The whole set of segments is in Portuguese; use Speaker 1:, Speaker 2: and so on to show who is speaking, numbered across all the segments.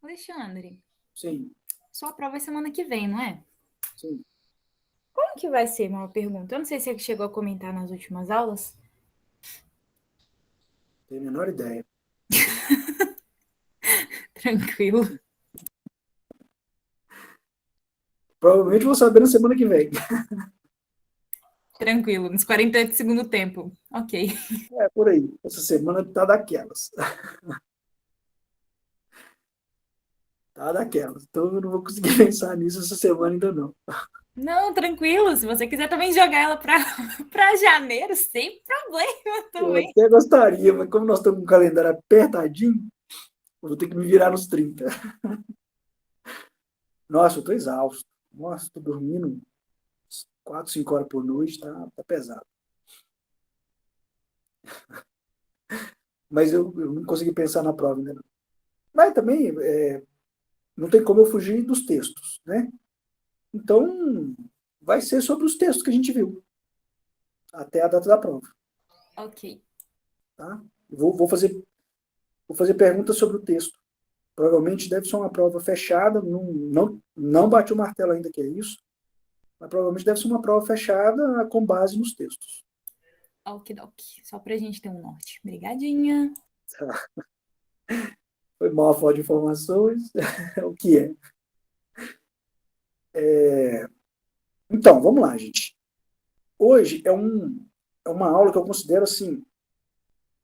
Speaker 1: Alexandre,
Speaker 2: Sim,
Speaker 1: sua prova é semana que vem, não é?
Speaker 2: sim.
Speaker 1: Como que vai ser, uma pergunta? Eu não sei se você chegou a comentar nas últimas aulas.
Speaker 2: Tenho a menor ideia.
Speaker 1: Tranquilo,
Speaker 2: Provavelmente vou saber na semana que vem.
Speaker 1: tranquilo, nos 48 do segundo tempo. Ok.
Speaker 2: É, por aí. Essa semana tá daquelas. Tá daquelas. Então eu não vou conseguir pensar nisso essa semana ainda não.
Speaker 1: Não, tranquilo. Se você quiser também jogar ela para para janeiro, sem problema
Speaker 2: Eu
Speaker 1: também.
Speaker 2: até gostaria, mas como nós estamos com o calendário apertadinho, eu vou ter que me virar nos 30. Nossa, eu tô exausto. Nossa, tô dormindo 4, 5 horas por noite, tá pesado. Mas eu não consegui pensar na prova ainda não. Mas também não tem como eu fugir dos textos, né? Então, vai ser sobre os textos que a gente viu, até a data da prova.
Speaker 1: Ok.
Speaker 2: Tá? Vou fazer perguntas sobre o texto. Provavelmente deve ser uma prova fechada, não bati o martelo ainda que é isso, mas provavelmente deve ser uma prova fechada com base nos textos.
Speaker 1: Ok. Só pra gente ter um norte. Obrigadinha.
Speaker 2: Tá? Foi mal a falta de informações, é o que é. Então, vamos lá, gente. Hoje é uma aula que eu considero assim,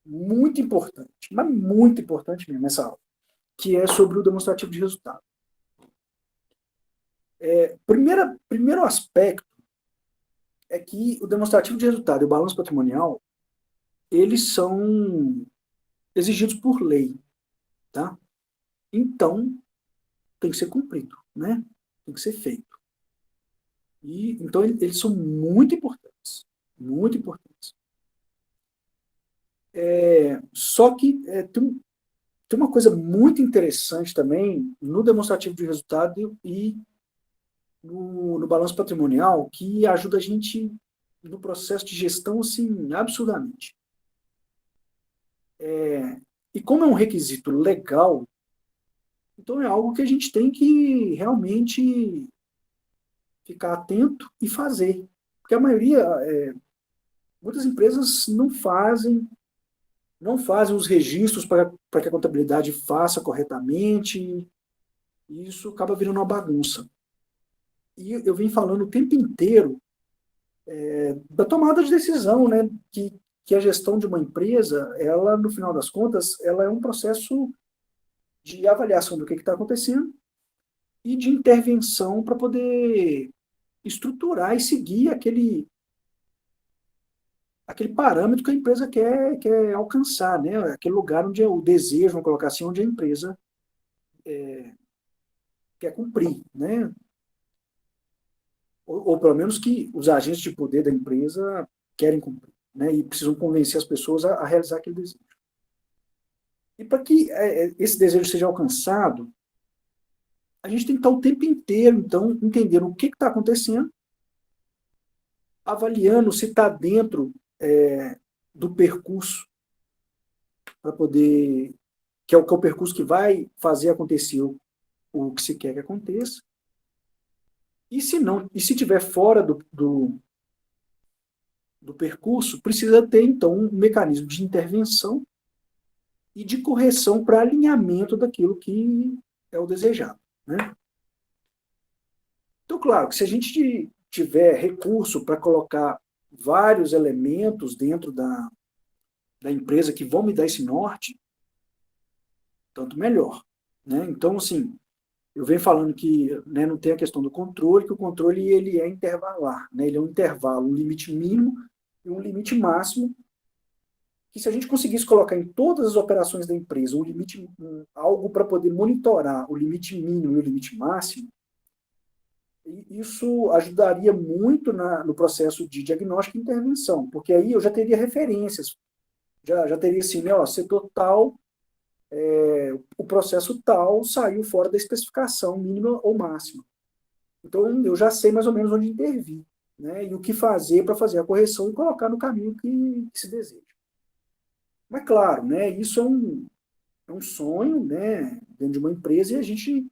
Speaker 2: muito importante, mas muito importante mesmo, essa aula, que é sobre o demonstrativo de resultado. Primeiro aspecto é que o demonstrativo de resultado e o balanço patrimonial, eles são exigidos por lei, tá? Então, tem que ser cumprido, né? Tem que ser feito. E, então, eles são muito importantes. Muito importantes. Só que tem uma coisa muito interessante também no demonstrativo de resultado e no balanço patrimonial que ajuda a gente no processo de gestão, assim, absurdamente. E como é um requisito legal, então é algo que a gente tem que realmente ficar atento e fazer. Porque a maioria, muitas empresas não fazem os registros para que a contabilidade faça corretamente, e isso acaba virando uma bagunça. E eu venho falando o tempo inteiro da tomada de decisão, né? Que a gestão de uma empresa, ela, no final das contas, ela é um processo de avaliação do que está acontecendo e de intervenção para poder estruturar e seguir aquele parâmetro que a empresa quer alcançar, né? Aquele lugar onde é o desejo, vamos colocar assim, onde a empresa quer cumprir, né? Ou pelo menos que os agentes de poder da empresa querem cumprir, né? E precisam convencer as pessoas a realizar aquele desejo. E para que esse desejo seja alcançado, a gente tem que estar o tempo inteiro, então, entendendo o que está acontecendo, avaliando se está dentro do percurso para poder, que é o percurso que vai fazer acontecer o que se quer que aconteça. E se não, e se tiver fora do percurso, precisa ter então um mecanismo de intervenção e de correção para alinhamento daquilo que é o desejado, né? Então, claro, que se a gente tiver recurso para colocar vários elementos dentro da empresa que vão me dar esse norte, tanto melhor, né? Então, assim, eu venho falando que, né, não tem a questão do controle, que o controle ele é intervalar, né? Ele é um intervalo, um limite mínimo e um limite máximo, que se a gente conseguisse colocar em todas as operações da empresa um limite, algo para poder monitorar o limite mínimo e o limite máximo, isso ajudaria muito no processo de diagnóstico e intervenção, porque aí eu já teria referências, já teria assim, né, ó, setor tal, o processo tal saiu fora da especificação mínima ou máxima. Então, eu já sei mais ou menos onde intervir, né? E o que fazer para fazer a correção e colocar no caminho que se deseja. Mas, claro, né? Isso É um sonho, né, dentro de uma empresa, e a gente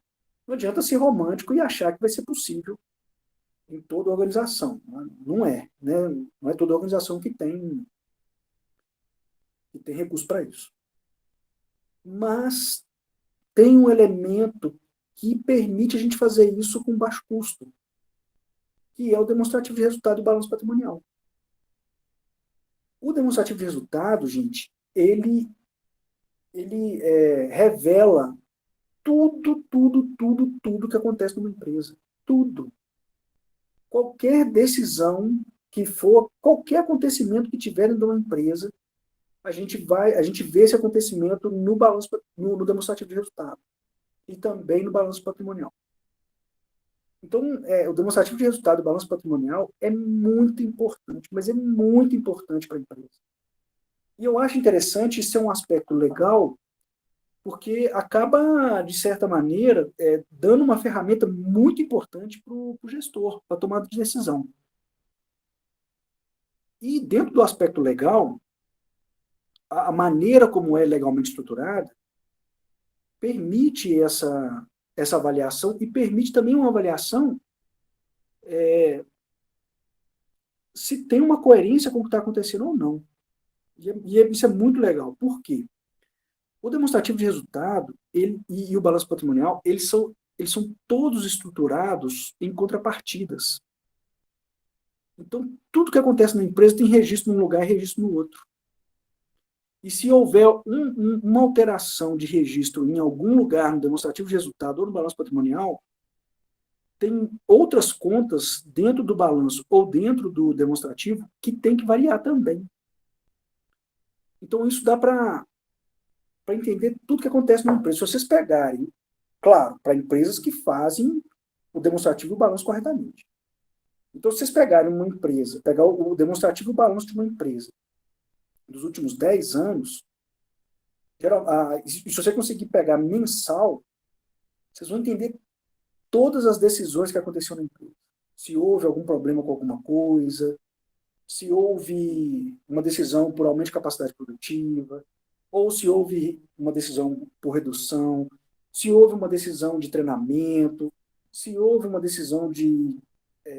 Speaker 2: não adianta ser romântico e achar que vai ser possível em toda organização. Não é, né? Não é toda organização que tem recurso para isso. Mas tem um elemento que permite a gente fazer isso com baixo custo, que é o demonstrativo de resultado e balanço patrimonial. O demonstrativo de resultado, gente, ele revela tudo que acontece numa empresa. Tudo. Qualquer decisão que for, qualquer acontecimento que tiver dentro de uma empresa, a gente vê esse acontecimento no balanço, no demonstrativo de resultado e também no balanço patrimonial. Então, o demonstrativo de resultado e o balanço patrimonial é muito importante, mas é muito importante para a empresa. E eu acho interessante, isso é um aspecto legal, porque acaba, de certa maneira, dando uma ferramenta muito importante para o gestor, para a tomada de decisão. E dentro do aspecto legal, a maneira como é legalmente estruturada permite essa avaliação e permite também uma avaliação se tem uma coerência com o que está acontecendo ou não. Isso é muito legal. Por quê? O demonstrativo de resultado e o balanço patrimonial, eles são todos estruturados em contrapartidas. Então, tudo que acontece na empresa tem registro num lugar e registro no outro. E se houver uma alteração de registro em algum lugar no demonstrativo de resultado ou no balanço patrimonial, tem outras contas dentro do balanço ou dentro do demonstrativo que tem que variar também. Então, isso dá para entender tudo que acontece numa empresa. Se vocês pegarem, claro, para empresas que fazem o demonstrativo e o balanço corretamente. Então, se vocês pegarem uma empresa, pegar o demonstrativo e o balanço de uma empresa dos últimos 10 anos, se você conseguir pegar mensal, vocês vão entender todas as decisões que aconteceram na empresa. Se houve algum problema com alguma coisa, se houve uma decisão por aumento de capacidade produtiva, ou se houve uma decisão por redução, se houve uma decisão de treinamento, se houve uma decisão de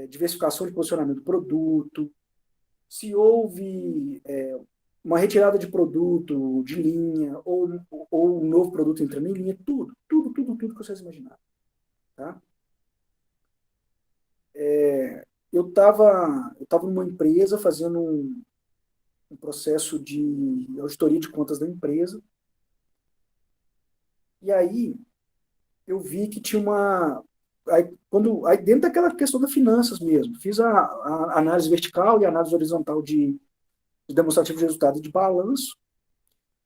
Speaker 2: diversificação de posicionamento do produto, se houve uma retirada de produto de linha, ou um novo produto entrando em linha, tudo que vocês imaginaram. Tá? Eu estava numa empresa fazendo um processo de auditoria de contas da empresa, e aí eu vi que tinha uma... Aí dentro daquela questão das finanças mesmo, fiz a análise vertical e a análise horizontal de demonstrativo de resultado e de balanço,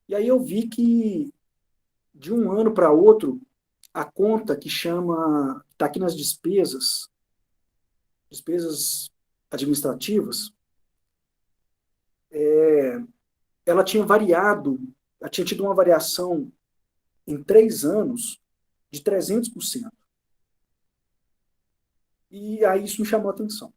Speaker 2: e aí eu vi que de um ano para outro, a conta que chama, está aqui nas despesas administrativas, ela tinha variado, ela tinha tido uma variação em 3 anos de 300%. E aí isso me chamou a atenção.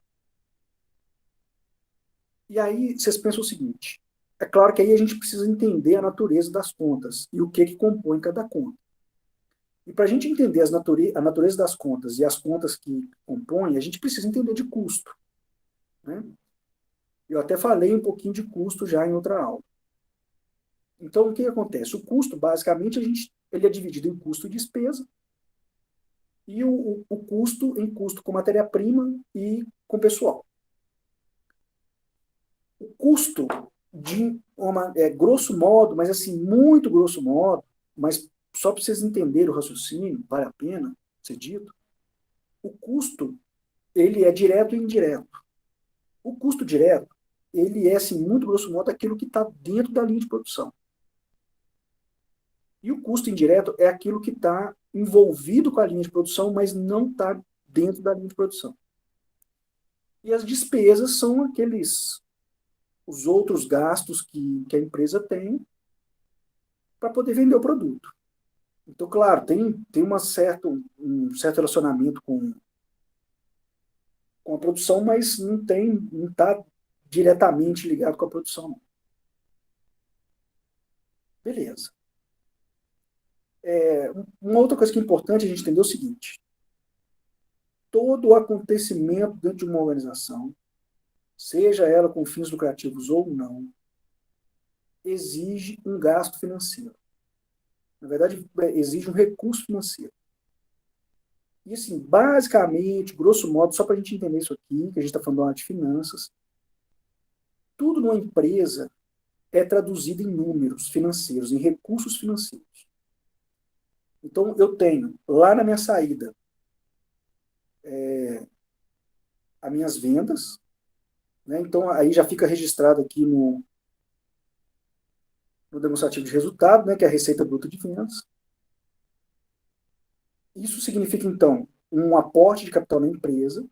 Speaker 2: E aí vocês pensam o seguinte, é claro que aí a gente precisa entender a natureza das contas e o que compõe cada conta. E para a gente entender a natureza das contas e as contas que compõem, a gente precisa entender de custo. Né? Eu até falei um pouquinho de custo já em outra aula. Então, o que acontece? O custo, basicamente, ele é dividido em custo e despesa, e o custo em custo com matéria-prima e com pessoal. O custo grosso modo, mas assim, muito grosso modo, mas só para vocês entenderem o raciocínio, vale a pena ser dito, o custo, ele é direto e indireto. O custo direto, ele é, assim, muito grosso modo, aquilo que está dentro da linha de produção. E o custo indireto é aquilo que está envolvido com a linha de produção, mas não está dentro da linha de produção. E as despesas são os outros gastos que a empresa tem para poder vender o produto. Então, claro, tem um certo relacionamento com a produção, mas não está diretamente ligado com a produção. Não. Beleza. Uma outra coisa que é importante a gente entender é o seguinte: todo acontecimento dentro de uma organização, seja ela com fins lucrativos ou não, exige um gasto financeiro. Na verdade, exige um recurso financeiro. E, assim, basicamente, grosso modo, só para a gente entender isso aqui, que a gente está falando de finanças, tudo numa empresa é traduzido em números financeiros, em recursos financeiros. Então, eu tenho lá na minha saída as minhas vendas, né? Então, aí já fica registrado aqui no demonstrativo de resultado, né, que é a receita bruta de vendas. Isso significa, então, um aporte de capital na empresa,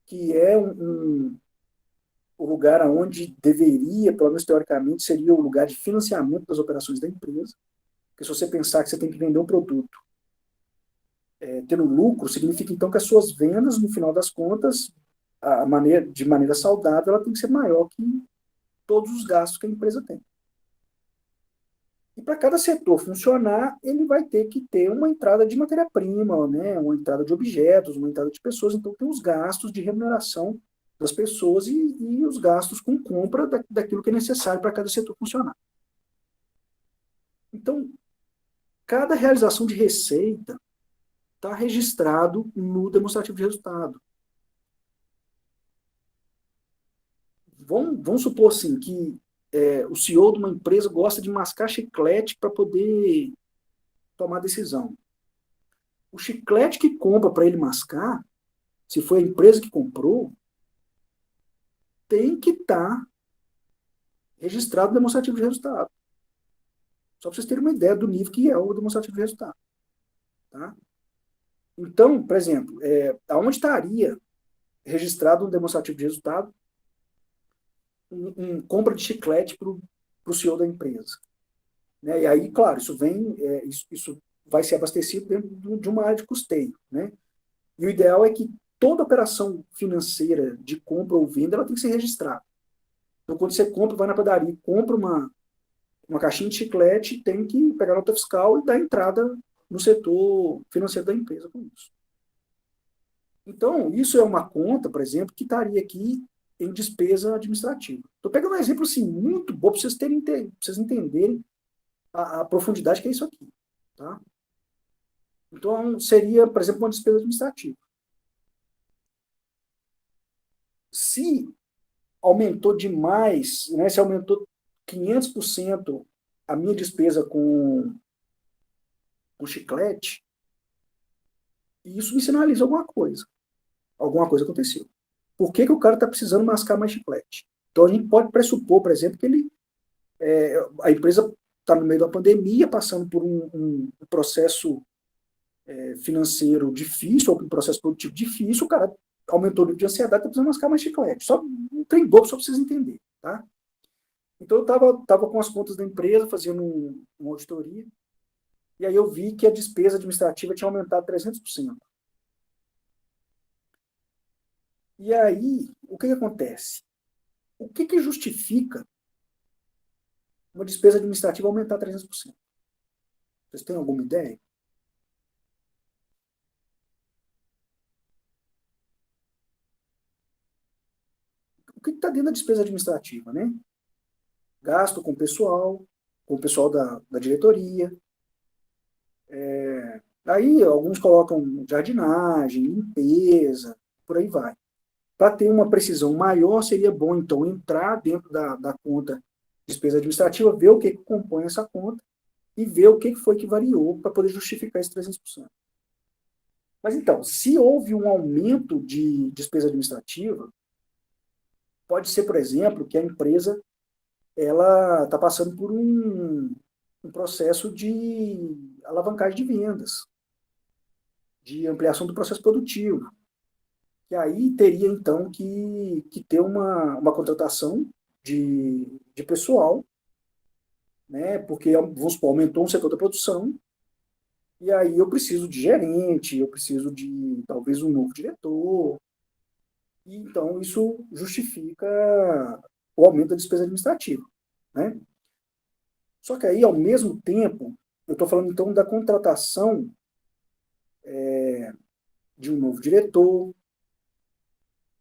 Speaker 2: que é o lugar onde deveria, pelo menos teoricamente, seria o lugar de financiamento das operações da empresa. Porque se você pensar que você tem que vender um produto tendo lucro, significa então que as suas vendas, no final das contas, de maneira saudável, ela tem que ser maior que todos os gastos que a empresa tem. E para cada setor funcionar, ele vai ter que ter uma entrada de matéria-prima, né? Uma entrada de objetos, uma entrada de pessoas. Então, tem os gastos de remuneração das pessoas e os gastos com compra daquilo que é necessário para cada setor funcionar. Então, cada realização de receita está registrado no demonstrativo de resultado. Vamos supor assim que o CEO de uma empresa gosta de mascar chiclete para poder tomar decisão. O chiclete que compra para ele mascar, se foi a empresa que comprou, tem que estar registrado no demonstrativo de resultado. Só para vocês terem uma ideia do nível que é o demonstrativo de resultado. Tá? Então, por exemplo, aonde estaria registrado um demonstrativo de resultado compra de chiclete para o CEO da empresa? Né? E aí, claro, isso vai ser abastecido dentro de uma área de custeio. Né? E o ideal é que toda operação financeira de compra ou venda ela tem que ser registrada. Então, quando você compra, vai na padaria, compra uma caixinha de chiclete, tem que pegar a nota fiscal e dar entrada no setor financeiro da empresa com isso. Então, isso é uma conta, por exemplo, que estaria aqui em despesa administrativa. Estou pegando um exemplo assim, muito bom para vocês entenderem a profundidade que é isso aqui. Tá? Então, seria, por exemplo, uma despesa administrativa. Se aumentou demais, né, se aumentou 500% a minha despesa com chiclete, isso me sinaliza alguma coisa. Alguma coisa aconteceu. Por que o cara está precisando mascar mais chiclete? Então, a gente pode pressupor, por exemplo, que a empresa está no meio da pandemia, passando por um processo financeiro difícil, ou um processo produtivo difícil, o cara aumentou o nível de ansiedade, está precisando mascar mais chiclete. Só um trem bobo só para vocês entenderem. Tá? Então, eu estava com as contas da empresa, fazendo uma auditoria, e aí eu vi que a despesa administrativa tinha aumentado 300%. E aí, o que acontece? O que justifica uma despesa administrativa aumentar 300%? Vocês têm alguma ideia? O que está dentro da despesa administrativa, né? Gasto com o pessoal da diretoria. Aí, alguns colocam jardinagem, limpeza, por aí vai. Para ter uma precisão maior, seria bom, então, entrar dentro da conta despesa administrativa, ver o que compõe essa conta e ver o que foi que variou para poder justificar esse 300%. Mas, então, se houve um aumento de despesa administrativa, pode ser, por exemplo, que a empresa ela está passando por um processo de alavancagem de vendas, de ampliação do processo produtivo. E aí teria, então, que ter uma contratação de pessoal, né? Porque, vamos supor, aumentou um setor da produção, e aí eu preciso de gerente, eu preciso de, talvez, um novo diretor. E, então, isso justifica o aumento da despesa administrativa. Né? Só que aí, ao mesmo tempo, Eu estou falando, então, da contratação de um novo diretor,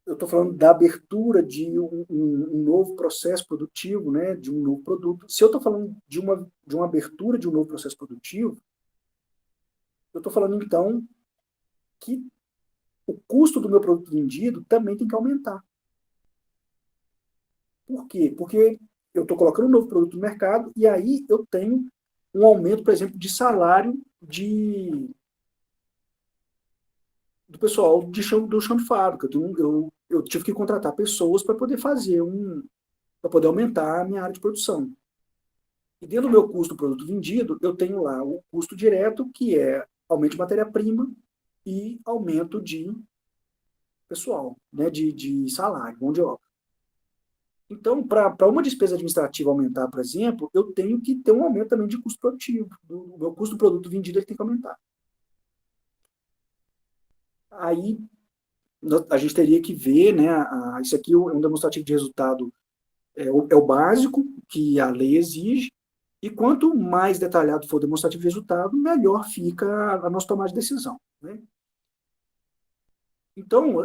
Speaker 2: eu estou falando da abertura de um novo processo produtivo, né, de um novo produto. Se eu estou falando de uma abertura de um novo processo produtivo, eu estou falando, então, que o custo do meu produto vendido também tem que aumentar. Por quê? Porque eu estou colocando um novo produto no mercado e aí eu tenho um aumento, por exemplo, de salário do pessoal do chão de fábrica. Eu tive que contratar pessoas para poder para poder aumentar a minha área de produção. E dentro do meu custo do produto vendido, eu tenho lá o custo direto, que é aumento de matéria-prima e aumento de pessoal, né, de salário, mão de obra. Então, para uma despesa administrativa aumentar, por exemplo, eu tenho que ter um aumento também de custo produtivo. O meu custo do produto vendido ele tem que aumentar. Aí a gente teria que ver, né, isso aqui é um demonstrativo de resultado, é o básico que a lei exige, e quanto mais detalhado for o demonstrativo de resultado, melhor fica a nossa tomada de decisão. Né? Então,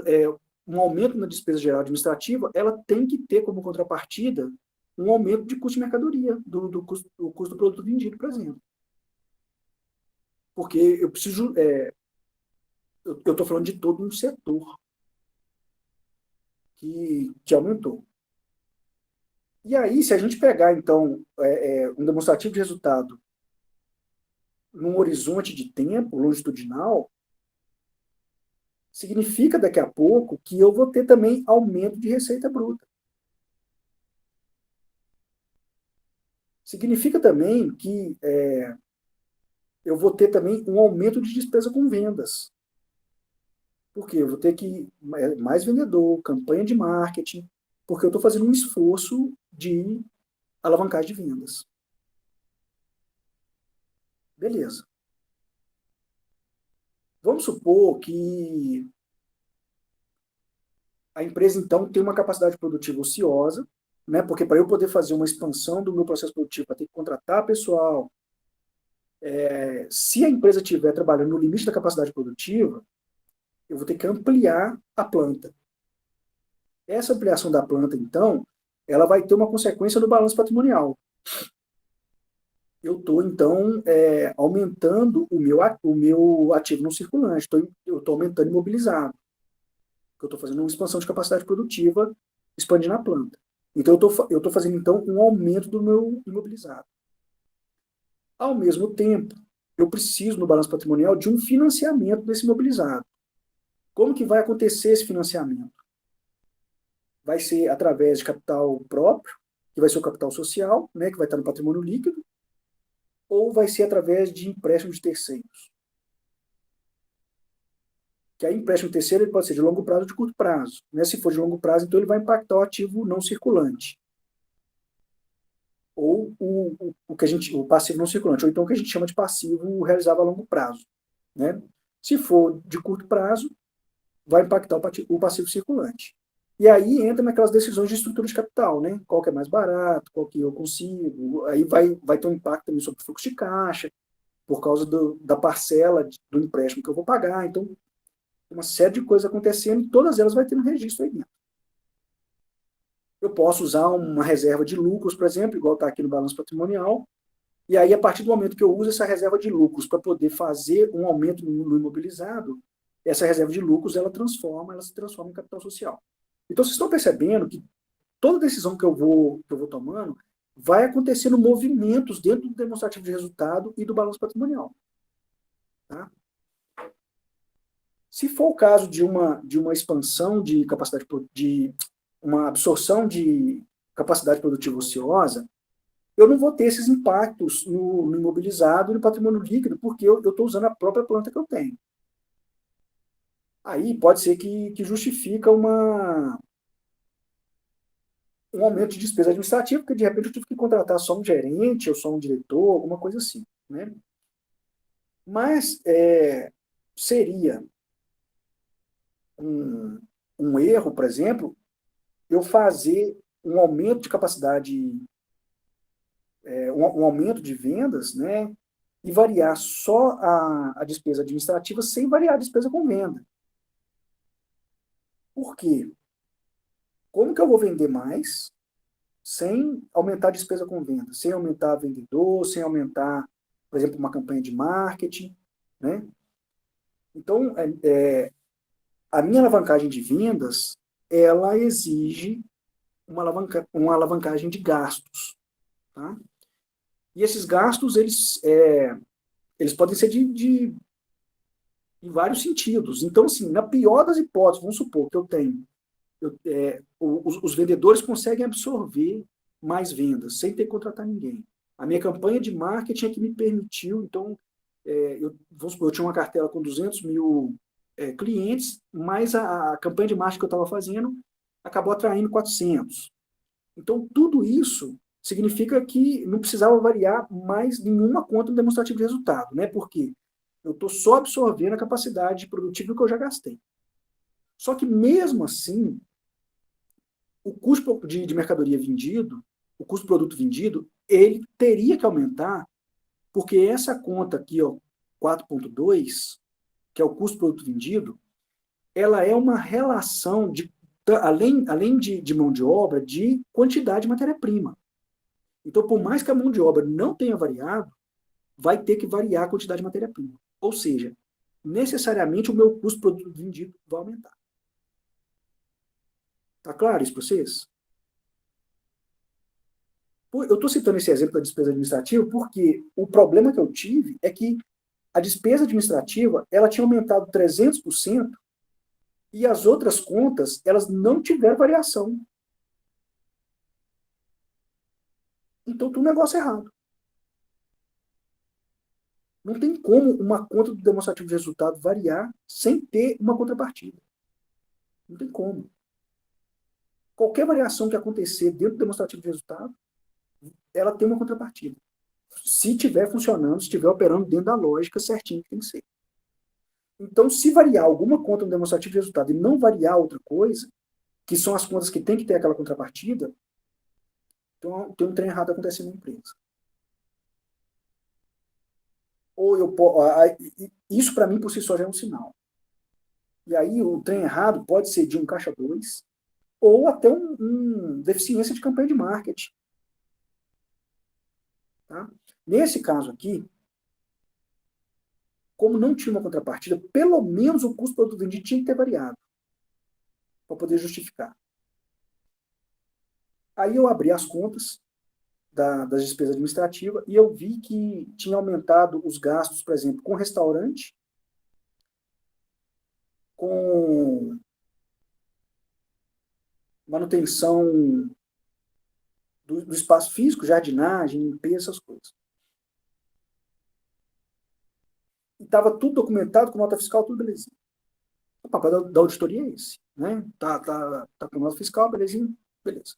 Speaker 2: um aumento na despesa geral administrativa, ela tem que ter como contrapartida um aumento de custo de mercadoria, do custo do produto vendido, por exemplo. Porque eu preciso, eu estou falando de todo um setor que aumentou. E aí, se a gente pegar, então, um demonstrativo de resultado num horizonte de tempo longitudinal, significa daqui a pouco que eu vou ter também aumento de receita bruta. Significa também que eu vou ter também um aumento de despesa com vendas. Porque eu vou ter que mais vendedor, campanha de marketing, porque eu estou fazendo um esforço de alavancagem de vendas. Beleza. Vamos supor que a empresa, então, tem uma capacidade produtiva ociosa, né? Porque para eu poder fazer uma expansão do meu processo produtivo, para ter que contratar pessoal, se a empresa estiver trabalhando no limite da capacidade produtiva, eu vou ter que ampliar a planta. Essa ampliação da planta, então, ela vai ter uma consequência no balanço patrimonial. Eu estou, então, aumentando o meu ativo não circulante, eu estou aumentando imobilizado. Eu estou fazendo uma expansão de capacidade produtiva, expandindo a planta. Então, eu estou fazendo, então, um aumento do meu imobilizado. Ao mesmo tempo, eu preciso, no balanço patrimonial, de um financiamento desse imobilizado. Como que vai acontecer esse financiamento? Vai ser através de capital próprio, que vai ser o capital social, né, que vai estar no patrimônio líquido, ou vai ser através de empréstimo de terceiros. Que aí empréstimo terceiro ele pode ser de longo prazo ou de curto prazo. Né? Se for de longo prazo, então ele vai impactar o ativo não circulante. Ou o passivo não circulante, ou então o que a gente chama de passivo realizado a longo prazo. Né? Se for de curto prazo, vai impactar o passivo circulante. E aí entra naquelas decisões de estrutura de capital, né? Qual que é mais barato, qual que eu consigo. Aí vai ter um impacto também sobre o fluxo de caixa, por causa da parcela do empréstimo que eu vou pagar. Então, uma série de coisas acontecendo e todas elas vai ter um registro aí dentro. Eu posso usar uma reserva de lucros, por exemplo, igual está aqui no balanço patrimonial, e aí, a partir do momento que eu uso essa reserva de lucros para poder fazer um aumento no imobilizado, essa reserva de lucros ela se transforma em capital social. Então, vocês estão percebendo que toda decisão que eu vou tomando vai acontecendo movimentos dentro do demonstrativo de resultado e do balanço patrimonial. Tá? Se for o caso de uma expansão de capacidade, de uma absorção de capacidade produtiva ociosa, eu não vou ter esses impactos no imobilizado e no patrimônio líquido, porque eu estou usando a própria planta que eu tenho. Aí pode ser que justifica um aumento de despesa administrativa, porque de repente eu tive que contratar só um gerente ou só um diretor, alguma coisa assim. Né? Mas seria um erro, por exemplo, eu fazer um aumento de capacidade, um aumento de vendas, né? e variar só a despesa administrativa sem variar a despesa com venda. Por quê? Como que eu vou vender mais sem aumentar a despesa com venda, sem aumentar vendedor, sem aumentar, por exemplo, uma campanha de marketing, né? Então, a minha alavancagem de vendas, ela exige uma alavancagem de gastos, tá? E esses gastos, eles podem ser em vários sentidos. Então, assim, na pior das hipóteses, vamos supor que os vendedores conseguem absorver mais vendas, sem ter que contratar ninguém. A minha campanha de marketing é que me permitiu, então, vamos supor, eu tinha uma cartela com 200 mil clientes, mas a campanha de marketing que eu estava fazendo acabou atraindo 400. Então, tudo isso significa que não precisava variar mais nenhuma conta no demonstrativo de resultado, né? Porque eu estou só absorvendo a capacidade produtiva que eu já gastei. Só que, mesmo assim, o custo de mercadoria vendido, o custo do produto vendido, ele teria que aumentar, porque essa conta aqui, ó, 4,2, que é o custo do produto vendido, ela é uma relação, além de mão de obra, de quantidade de matéria-prima. Então, por mais que a mão de obra não tenha variado, vai ter que variar a quantidade de matéria-prima. Ou seja, necessariamente o meu custo do produto vendido vai aumentar. Tá claro isso para vocês? Eu estou citando esse exemplo da despesa administrativa porque o problema que eu tive é que a despesa administrativa ela tinha aumentado 300% e as outras contas elas não tiveram variação. Então, tem um negócio errado. Não tem como uma conta do demonstrativo de resultado variar sem ter uma contrapartida. Não tem como. Qualquer variação que acontecer dentro do demonstrativo de resultado, ela tem uma contrapartida. Se estiver funcionando, se estiver operando dentro da lógica certinho que tem que ser. Então, se variar alguma conta no demonstrativo de resultado e não variar outra coisa, que são as contas que tem que ter aquela contrapartida, então tem um trem errado acontecendo na empresa. Isso para mim por si só já é um sinal. E aí o trem errado pode ser de um caixa 2 ou até deficiência de campanha de marketing. Tá? Nesse caso aqui, como não tinha uma contrapartida, pelo menos o custo do produto vendido tinha que ter variado para poder justificar. Aí eu abri as contas das despesas administrativas e eu vi que tinha aumentado os gastos, por exemplo, com restaurante, com manutenção do espaço físico, jardinagem, limpeza, essas coisas. E estava tudo documentado, com nota fiscal, tudo belezinha. O papel da auditoria é esse. Né? Tá com nota fiscal, belezinha, beleza.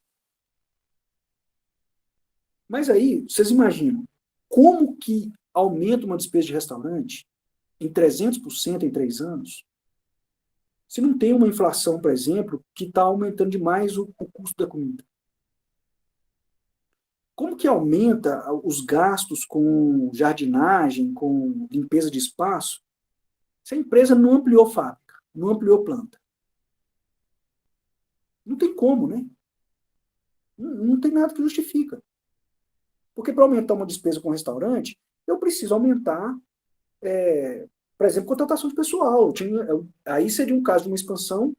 Speaker 2: Mas aí, vocês imaginam, como que aumenta uma despesa de restaurante em 300% em 3 anos, se não tem uma inflação, por exemplo, que está aumentando demais o custo da comida? Como que aumenta os gastos com jardinagem, com limpeza de espaço, se a empresa não ampliou fábrica, não ampliou planta? Não tem como, né? Não tem nada que justifica. Porque para aumentar uma despesa com restaurante, eu preciso aumentar, por exemplo, contratação de pessoal. Aí seria um caso de uma expansão,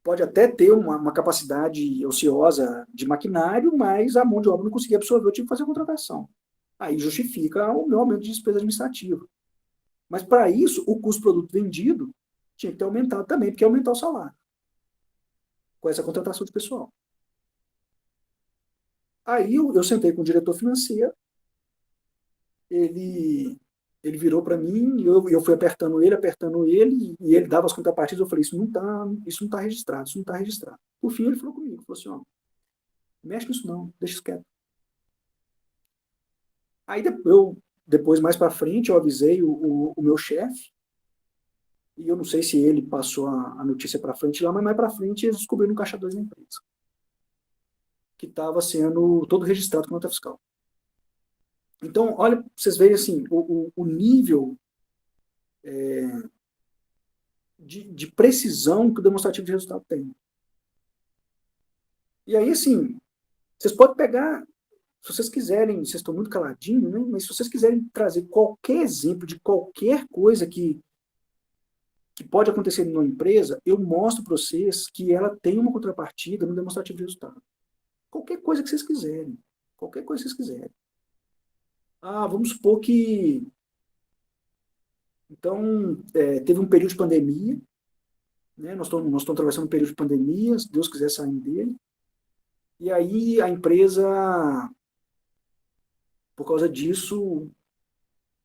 Speaker 2: pode até ter uma capacidade ociosa de maquinário, mas a mão de obra não conseguia absorver, eu tive que fazer a contratação. Aí justifica o meu aumento de despesa administrativa. Mas para isso, o custo do produto vendido tinha que ter aumentado também, porque ia aumentar o salário com essa contratação de pessoal. Aí eu sentei com o diretor financeiro, ele virou para mim, e eu fui apertando ele, e ele dava as contrapartidas, eu falei, isso não está registrado, isso não está registrado. Por fim, ele falou comigo, falou assim, ó, mexe nisso não, deixa isso quieto. Aí depois, mais para frente, eu avisei o meu chefe, e eu não sei se ele passou a notícia para frente lá, mas mais para frente eles descobriram um caixa 2 da empresa, que estava sendo todo registrado com nota fiscal. Então, olha, vocês veem assim, o nível de precisão que o demonstrativo de resultado tem. E aí, assim, vocês podem pegar, se vocês quiserem, vocês estão muito caladinhos, né? Mas se vocês quiserem trazer qualquer exemplo de qualquer coisa que pode acontecer numa empresa, eu mostro para vocês que ela tem uma contrapartida no demonstrativo de resultado. Qualquer coisa que vocês quiserem. Qualquer coisa que vocês quiserem. Ah, vamos supor que. Então, teve um período de pandemia, né? Nós estamos atravessando um período de pandemia, se Deus quiser sair dele. E aí a empresa, por causa disso,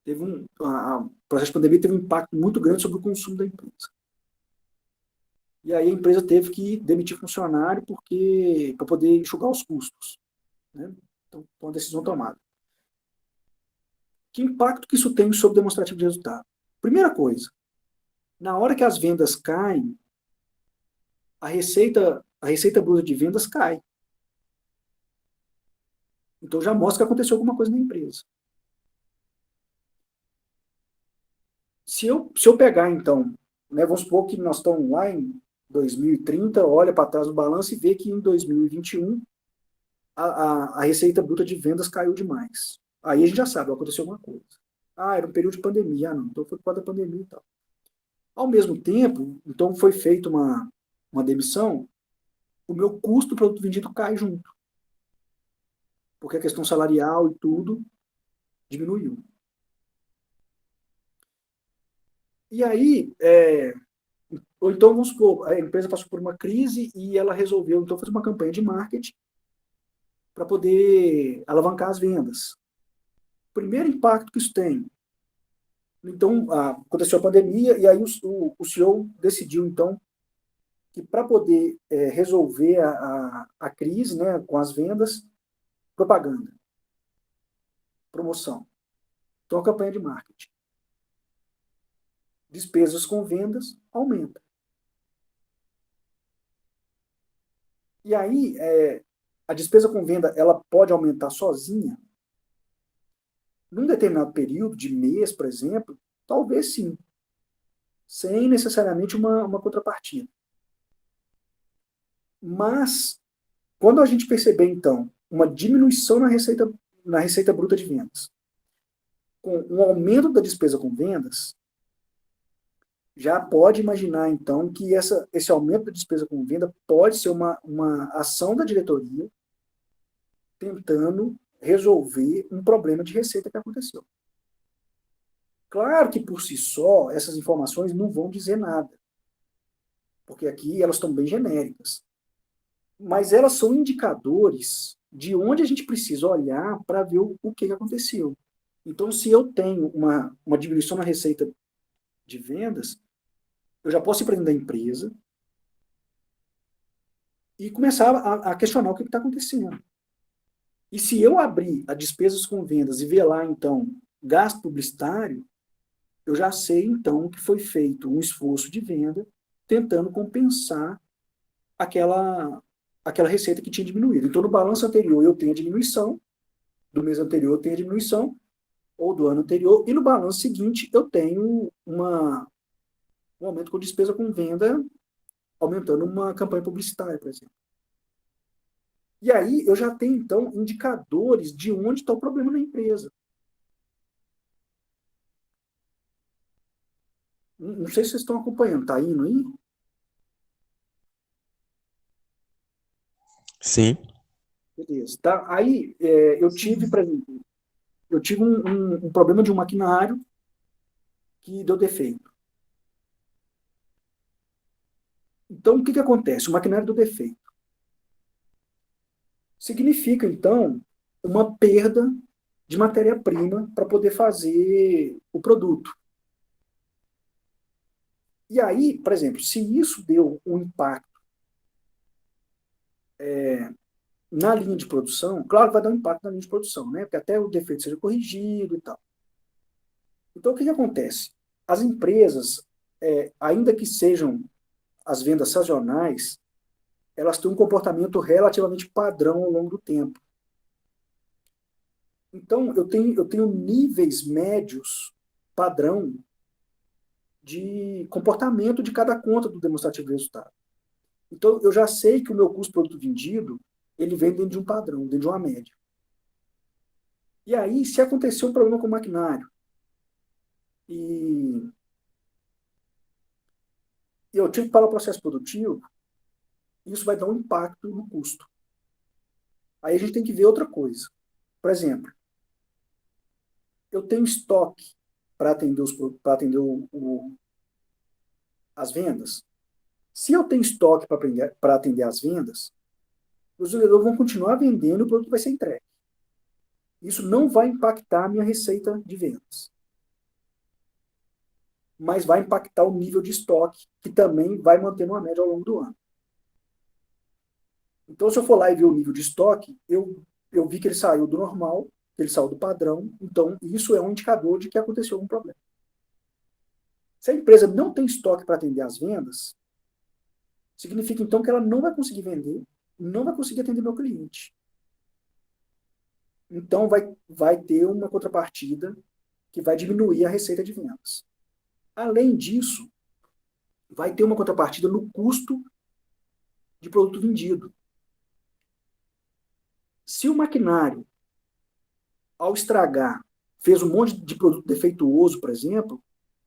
Speaker 2: o processo de pandemia teve um impacto muito grande sobre o consumo da empresa. E aí a empresa teve que demitir funcionário para poder enxugar os custos. Né? Então, foi uma decisão tomada. Que impacto que isso tem sobre o demonstrativo de resultado? Primeira coisa, na hora que as vendas caem, a receita bruta de vendas cai. Então já mostra que aconteceu alguma coisa na empresa. Se eu pegar, então, né, vamos supor que nós estamos lá em 2030, olha para trás do balanço e vê que em 2021 a receita bruta de vendas caiu demais. Aí a gente já sabe, aconteceu alguma coisa. Ah, era um período de pandemia. Ah, não, então foi por causa da pandemia e tal. Ao mesmo tempo, então foi feita uma demissão, o meu custo do produto vendido cai junto. Porque a questão salarial e tudo diminuiu. E aí, ou então, vamos supor, a empresa passou por uma crise e ela resolveu, então, fazer uma campanha de marketing para poder alavancar as vendas. Primeiro impacto que isso tem. Então, aconteceu a pandemia e aí o CEO decidiu, então, que para poder resolver a crise, né, com as vendas, propaganda, promoção. Então, a campanha de marketing. Despesas com vendas aumenta. E aí, a despesa com venda, ela pode aumentar sozinha? Num determinado período de mês, por exemplo, talvez sim, sem necessariamente uma contrapartida. Mas, quando a gente perceber, então, uma diminuição na receita bruta de vendas, com um aumento da despesa com vendas, já pode imaginar, então, que esse aumento da despesa com venda pode ser uma ação da diretoria tentando resolver um problema de receita que aconteceu. Claro que, por si só, essas informações não vão dizer nada, porque aqui elas estão bem genéricas. Mas elas são indicadores de onde a gente precisa olhar para ver o que aconteceu. Então, se eu tenho uma diminuição na receita de vendas, eu já posso ir para dentro da empresa e começar a questionar o que está acontecendo. E se eu abrir as despesas com vendas e ver lá, então, gasto publicitário, eu já sei, então, que foi feito um esforço de venda tentando compensar aquela receita que tinha diminuído. Então, no balanço anterior, eu tenho a diminuição, do mês anterior, eu tenho a diminuição, ou do ano anterior, e no balanço seguinte, eu tenho um aumento com despesa com venda, aumentando uma campanha publicitária, por exemplo. E aí, eu já tenho, então, indicadores de onde está o problema na empresa. Não sei se vocês estão acompanhando, está indo aí?
Speaker 3: Sim.
Speaker 2: Beleza. Tá? Aí, eu tive, por exemplo, um problema de um maquinário que deu defeito. Então, o que acontece? O maquinário deu defeito. Significa, então, uma perda de matéria-prima para poder fazer o produto. E aí, por exemplo, se isso deu um impacto na linha de produção, claro que vai dar um impacto na linha de produção, né? Porque até o defeito seja corrigido e tal. Então, o que acontece? As empresas, ainda que sejam as vendas sazonais, elas têm um comportamento relativamente padrão ao longo do tempo. Então, eu tenho níveis médios padrão de comportamento de cada conta do demonstrativo de resultado. Então, eu já sei que o meu custo produto vendido, ele vem dentro de um padrão, dentro de uma média. E aí, se acontecer um problema com o maquinário e eu tive que parar o processo produtivo, isso vai dar um impacto no custo. Aí a gente tem que ver outra coisa. Por exemplo, eu tenho estoque para atender as vendas. Se eu tenho estoque para atender as vendas, os vendedores vão continuar vendendo e o produto vai ser entregue. Isso não vai impactar a minha receita de vendas. Mas vai impactar o nível de estoque, que também vai manter uma média ao longo do ano. Então, se eu for lá e ver o nível de estoque, eu vi que ele saiu do normal, que ele saiu do padrão, então isso é um indicador de que aconteceu algum problema. Se a empresa não tem estoque para atender as vendas, significa então que ela não vai conseguir vender, não vai conseguir atender meu cliente. Então vai ter uma contrapartida que vai diminuir a receita de vendas. Além disso, vai ter uma contrapartida no custo de produto vendido. Se o maquinário, ao estragar, fez um monte de produto defeituoso, por exemplo,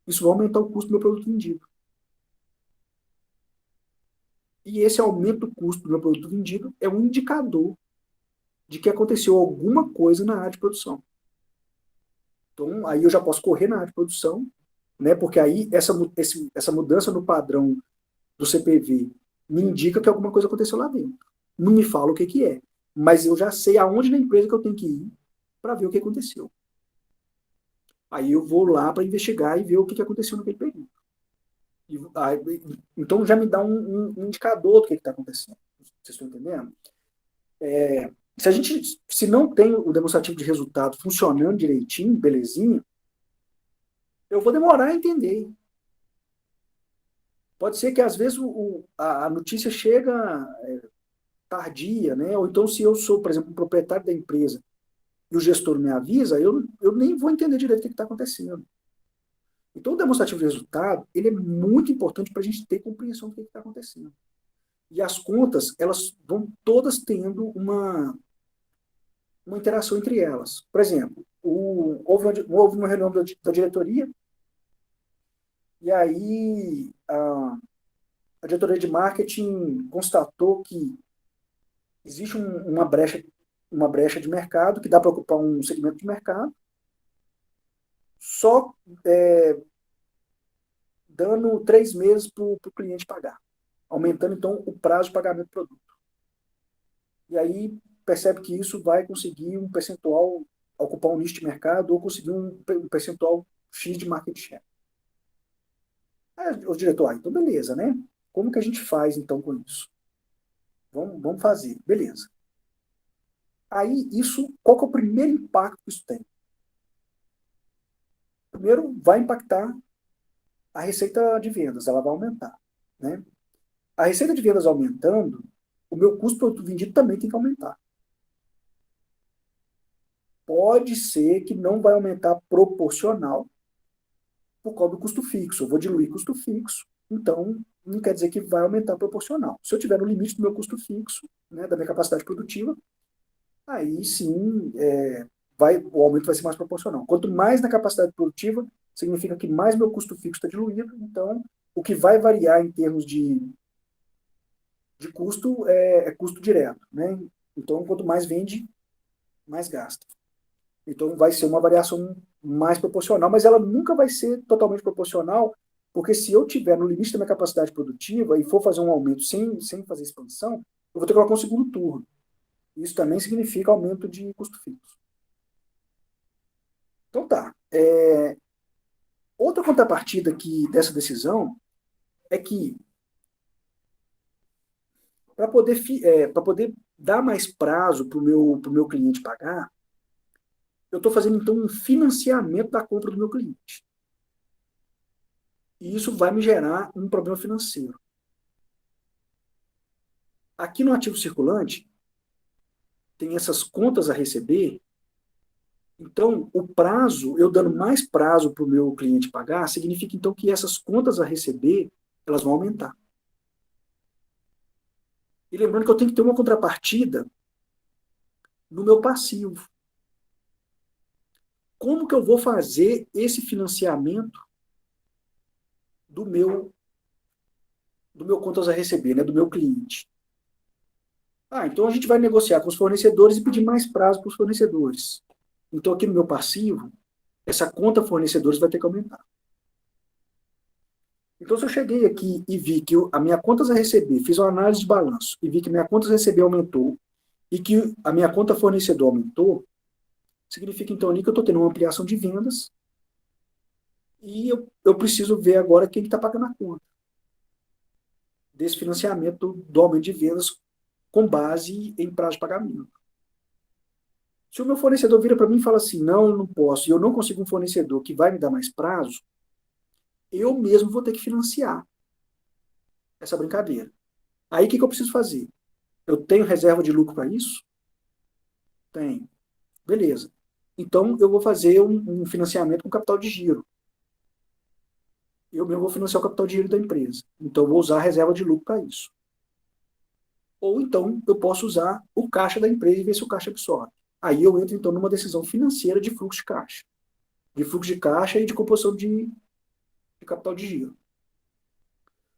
Speaker 2: isso vai aumentar o custo do meu produto vendido. E esse aumento do custo do meu produto vendido é um indicador de que aconteceu alguma coisa na área de produção. Então, aí eu já posso correr na área de produção, né, porque aí essa mudança no padrão do CPV me indica que alguma coisa aconteceu lá dentro. Não me fala o que, que é, mas eu já sei aonde na empresa que eu tenho que ir para ver o que aconteceu. Aí eu vou lá para investigar e ver o que, que aconteceu naquele período. Então já me dá um indicador do que está acontecendo. Vocês estão entendendo? Se não tem o demonstrativo de resultado funcionando direitinho, belezinha, eu vou demorar a entender. Pode ser que às vezes a notícia chega tardia, né? Ou então se eu sou, por exemplo, um proprietário da empresa e o gestor me avisa, eu nem vou entender direito o que está acontecendo. Então o demonstrativo de resultado, ele é muito importante para a gente ter compreensão do que está acontecendo. E as contas, elas vão todas tendo uma interação entre elas. Por exemplo, houve uma reunião da diretoria, e aí a diretoria de marketing constatou que existe uma brecha de mercado, que dá para ocupar um segmento de mercado, só dando 3 meses para o cliente pagar, aumentando então o prazo de pagamento do produto. E aí percebe que isso vai conseguir um percentual, ocupar um nicho de mercado, ou conseguir um percentual X de market share. Aí o diretor, então beleza, né? Como que a gente faz então com isso? Vamos fazer, beleza. Aí qual que é o primeiro impacto que isso tem? Primeiro, vai impactar a receita de vendas, ela vai aumentar, né? A receita de vendas aumentando, o meu custo por produto vendido também tem que aumentar. Pode ser que não vai aumentar proporcional por causa do custo fixo. Eu vou diluir custo fixo, então não quer dizer que vai aumentar proporcional. Se eu tiver no limite do meu custo fixo, né, da minha capacidade produtiva, aí sim o aumento vai ser mais proporcional. Quanto mais na capacidade produtiva, significa que mais meu custo fixo está diluído, então o que vai variar em termos de custo é custo direto. Né? Então, quanto mais vende, mais gasta. Então, vai ser uma variação mais proporcional, mas ela nunca vai ser totalmente proporcional, porque se eu tiver no limite da minha capacidade produtiva e for fazer um aumento sem fazer expansão, eu vou ter que colocar um segundo turno. Isso também significa aumento de custo fixo. Então tá. Outra contrapartida dessa decisão é que para poder dar mais prazo para o meu cliente pagar, eu estou fazendo então um financiamento da compra do meu cliente. E isso vai me gerar um problema financeiro. Aqui no ativo circulante, tem essas contas a receber Então, o prazo, eu dando mais prazo para o meu cliente pagar, significa então que essas contas a receber, elas vão aumentar. E lembrando que eu tenho que ter uma contrapartida no meu passivo. Como que eu vou fazer esse financiamento do meu contas a receber, né, do meu cliente? Então a gente vai negociar com os fornecedores e pedir mais prazo para os fornecedores. Então aqui no meu passivo, essa conta fornecedores vai ter que aumentar. Então, se eu cheguei aqui e vi que a minha contas a receber, fiz uma análise de balanço e vi que minha contas a receber aumentou e que a minha conta fornecedor aumentou, significa então ali que eu estou tendo uma ampliação de vendas e eu preciso ver agora quem está pagando a conta desse financiamento do aumento de vendas com base em prazo de pagamento. Se o meu fornecedor vira para mim e fala assim, não, eu não posso, e eu não consigo um fornecedor que vai me dar mais prazo, eu mesmo vou ter que financiar essa brincadeira. Aí o que eu preciso fazer? Eu tenho reserva de lucro para isso? Tenho. Beleza. Então eu vou fazer um financiamento com capital de giro. Eu mesmo vou financiar o capital de giro da empresa. Então eu vou usar a reserva de lucro para isso. Ou então eu posso usar o caixa da empresa e ver se o caixa absorve. Aí eu entro então numa decisão financeira de fluxo de caixa. De fluxo de caixa e de composição de capital de giro.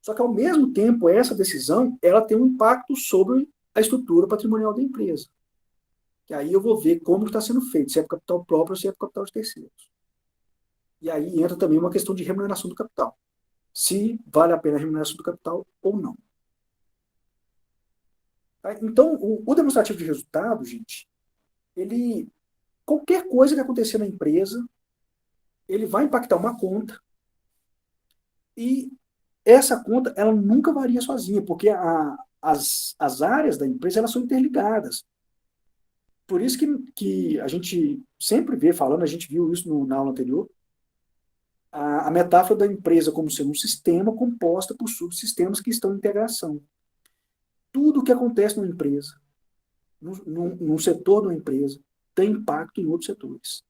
Speaker 2: Só que, ao mesmo tempo, essa decisão ela tem um impacto sobre a estrutura patrimonial da empresa. Que aí eu vou ver como está sendo feito, se é por capital próprio ou se é por capital de terceiros. E aí entra também uma questão de remuneração do capital. Se vale a pena a remuneração do capital ou não. Tá? Então, o demonstrativo de resultado, gente, qualquer coisa que acontecer na empresa, ele vai impactar uma conta e essa conta ela nunca varia sozinha, porque as áreas da empresa elas são interligadas. Por isso que a gente sempre vê falando, a gente viu isso na aula anterior, a metáfora da empresa como sendo um sistema composto por subsistemas que estão em integração. Tudo o que acontece numa empresa, num setor de uma empresa, tem impacto em outros setores.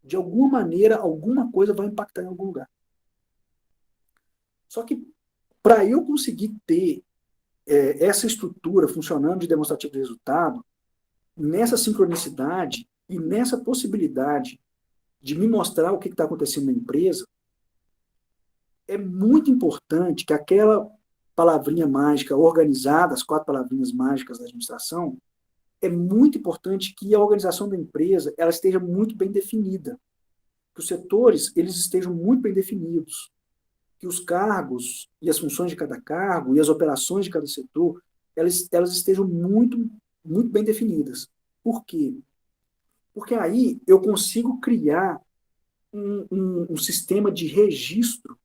Speaker 2: De alguma maneira, alguma coisa vai impactar em algum lugar. Só que, para eu conseguir ter essa estrutura funcionando de demonstrativo de resultado, nessa sincronicidade e nessa possibilidade de me mostrar o que está acontecendo na empresa, é muito importante que aquela palavrinha mágica organizada, as 4 palavrinhas mágicas da administração, é muito importante que a organização da empresa ela esteja muito bem definida, que os setores eles estejam muito bem definidos, que os cargos e as funções de cada cargo e as operações de cada setor elas estejam muito, muito bem definidas. Por quê? Porque aí eu consigo criar um sistema de registro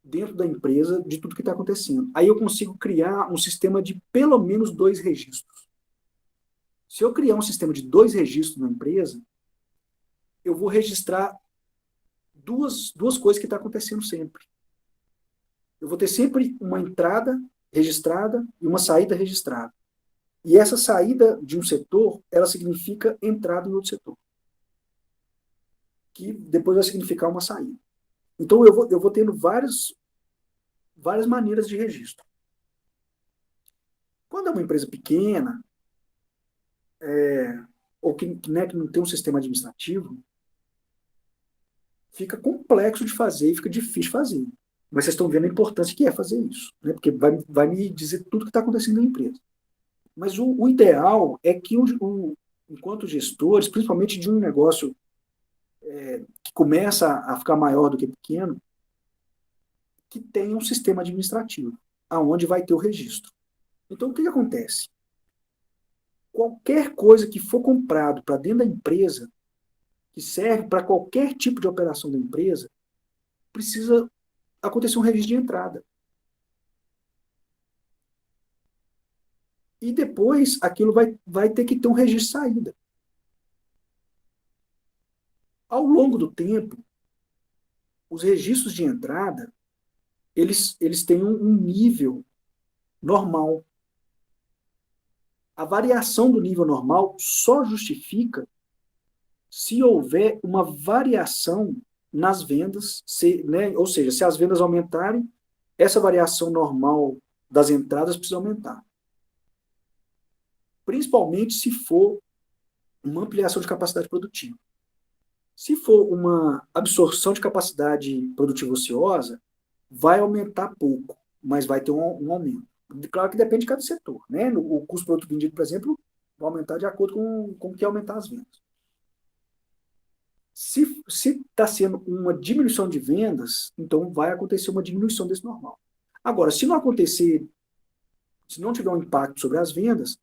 Speaker 2: dentro da empresa de tudo que está acontecendo. Aí eu consigo criar um sistema de pelo menos 2 registros. Se eu criar um sistema de 2 registros na empresa, eu vou registrar duas coisas que estão acontecendo sempre. Eu vou ter sempre uma entrada registrada e uma saída registrada. E essa saída de um setor, ela significa entrada em outro setor. Que depois vai significar uma saída. Então, eu vou tendo várias maneiras de registro. Quando é uma empresa pequena, ou que não tem um sistema administrativo, fica complexo de fazer e fica difícil de fazer. Mas vocês estão vendo a importância que é fazer isso, né? Porque vai me dizer tudo o que está acontecendo na empresa. Mas o ideal é que, enquanto gestores, principalmente de um negócio que começa a ficar maior do que pequeno, que tenha um sistema administrativo, aonde vai ter o registro. Então, o que acontece? Qualquer coisa que for comprado para dentro da empresa, que serve para qualquer tipo de operação da empresa, precisa acontecer um registro de entrada. E depois, aquilo vai ter que ter um registro de saída. Ao longo do tempo, os registros de entrada, eles têm um nível normal. A variação do nível normal só justifica se houver uma variação nas vendas, né, ou seja, se as vendas aumentarem, essa variação normal das entradas precisa aumentar. Principalmente se for uma ampliação de capacidade produtiva. Se for uma absorção de capacidade produtiva ociosa, vai aumentar pouco, mas vai ter um aumento. Claro que depende de cada setor, né? O custo por produto vendido, por exemplo, vai aumentar de acordo com o que aumentar as vendas. Se está sendo uma diminuição de vendas, então vai acontecer uma diminuição desse normal. Agora, se não acontecer, se não tiver um impacto sobre as vendas,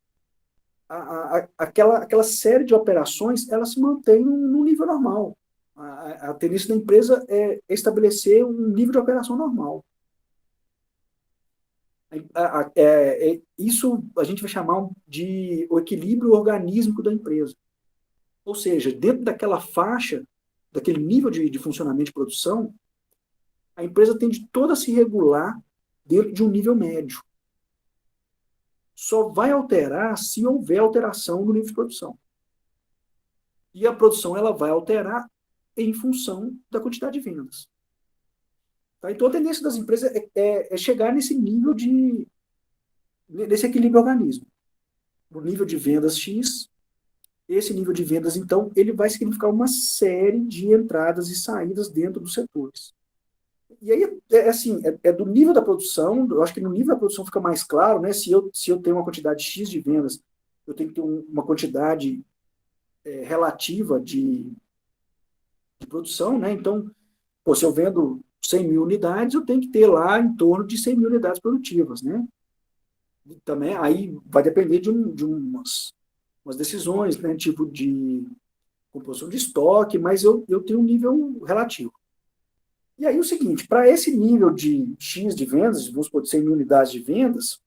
Speaker 2: aquela série de operações, ela se mantém no nível normal. A tendência da empresa é estabelecer um nível de operação normal. Isso a gente vai chamar de o equilíbrio organísmico da empresa. Ou seja, dentro daquela faixa, daquele nível de funcionamento de produção, a empresa tende toda a se regular dentro de um nível médio. Só vai alterar se houver alteração no nível de produção. E a produção ela vai alterar em função da quantidade de vendas. Tá? Então, a tendência das empresas é chegar nesse nível nesse equilíbrio organismo. No nível de vendas X, esse nível de vendas, então, ele vai significar uma série de entradas e saídas dentro dos setores. E aí, assim, do nível da produção, eu acho que no nível da produção fica mais claro, né? Se eu tenho uma quantidade X de vendas, eu tenho que ter uma quantidade relativa de produção, né? Então, se eu vendo 100 mil unidades, eu tenho que ter lá em torno de 100 mil unidades produtivas, né? E também, aí vai depender de umas decisões, né? Tipo de composição de estoque, mas eu tenho um nível relativo. E aí o seguinte, para esse nível de X de vendas, vamos supor, de 100 mil unidades de vendas,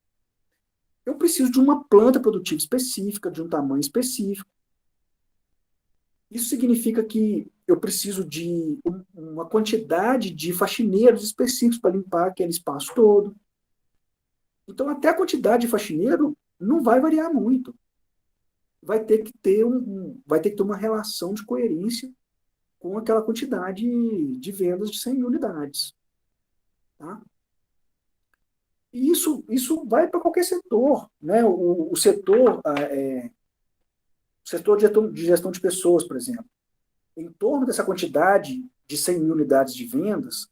Speaker 2: eu preciso de uma planta produtiva específica, de um tamanho específico. Isso significa que eu preciso de uma quantidade de faxineiros específicos para limpar aquele espaço todo. Então, até a quantidade de faxineiro não vai variar muito. Vai ter que ter uma relação de coerência com aquela quantidade de vendas de 100 mil unidades. Tá? E isso vai para qualquer setor. Né? O setor de gestão de pessoas, por exemplo. Em torno dessa quantidade de 100 mil unidades de vendas,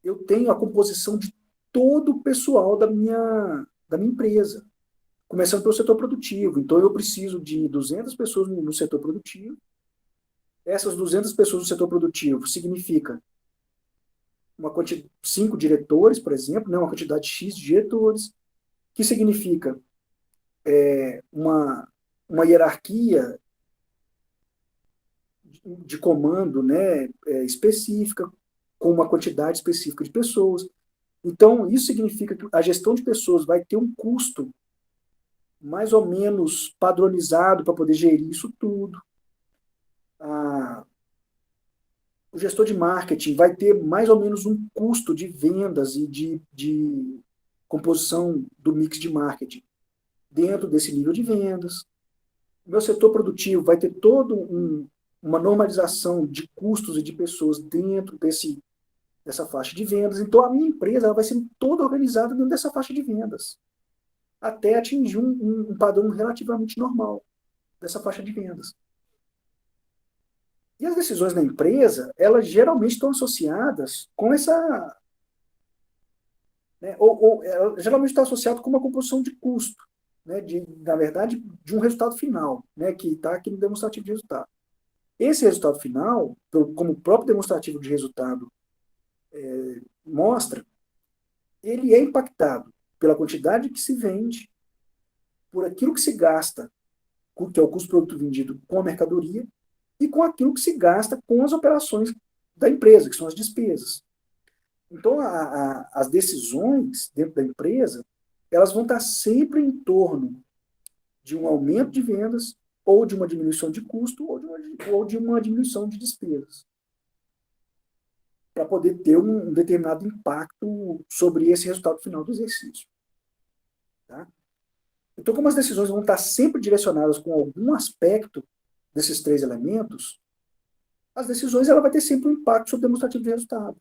Speaker 2: eu tenho a composição de todo o pessoal da minha empresa, começando pelo setor produtivo. Então, eu preciso de 200 pessoas no setor produtivo. Essas 200 pessoas no setor produtivo significa 5 diretores, por exemplo, né, uma quantidade X de diretores, que significa uma hierarquia de comando, né, específica, com uma quantidade específica de pessoas. Então, isso significa que a gestão de pessoas vai ter um custo mais ou menos padronizado para poder gerir isso tudo. O gestor de marketing vai ter mais ou menos um custo de vendas e de composição do mix de marketing dentro desse nível de vendas. O meu setor produtivo vai ter uma normalização de custos e de pessoas dentro dessa faixa de vendas. Então, a minha empresa ela vai ser toda organizada dentro dessa faixa de vendas, até atingir um padrão relativamente normal dessa faixa de vendas. E as decisões da empresa, elas geralmente estão associadas com essa... Né, geralmente está associado com uma composição de custo, né, na verdade, de um resultado final, né, que está aqui no demonstrativo de resultado. Esse resultado final, como o próprio demonstrativo de resultado mostra, ele é impactado pela quantidade que se vende, por aquilo que se gasta, que é o custo do produto vendido com a mercadoria, e com aquilo que se gasta com as operações da empresa, que são as despesas. Então, as decisões dentro da empresa, elas vão estar sempre em torno de um aumento de vendas, ou de uma diminuição de custo, ou de uma diminuição de despesas, para poder ter um determinado impacto sobre esse resultado final do exercício. Tá? Então, como as decisões vão estar sempre direcionadas com algum aspecto desses 3 elementos, as decisões ela vai ter sempre um impacto sobre o demonstrativo de resultado.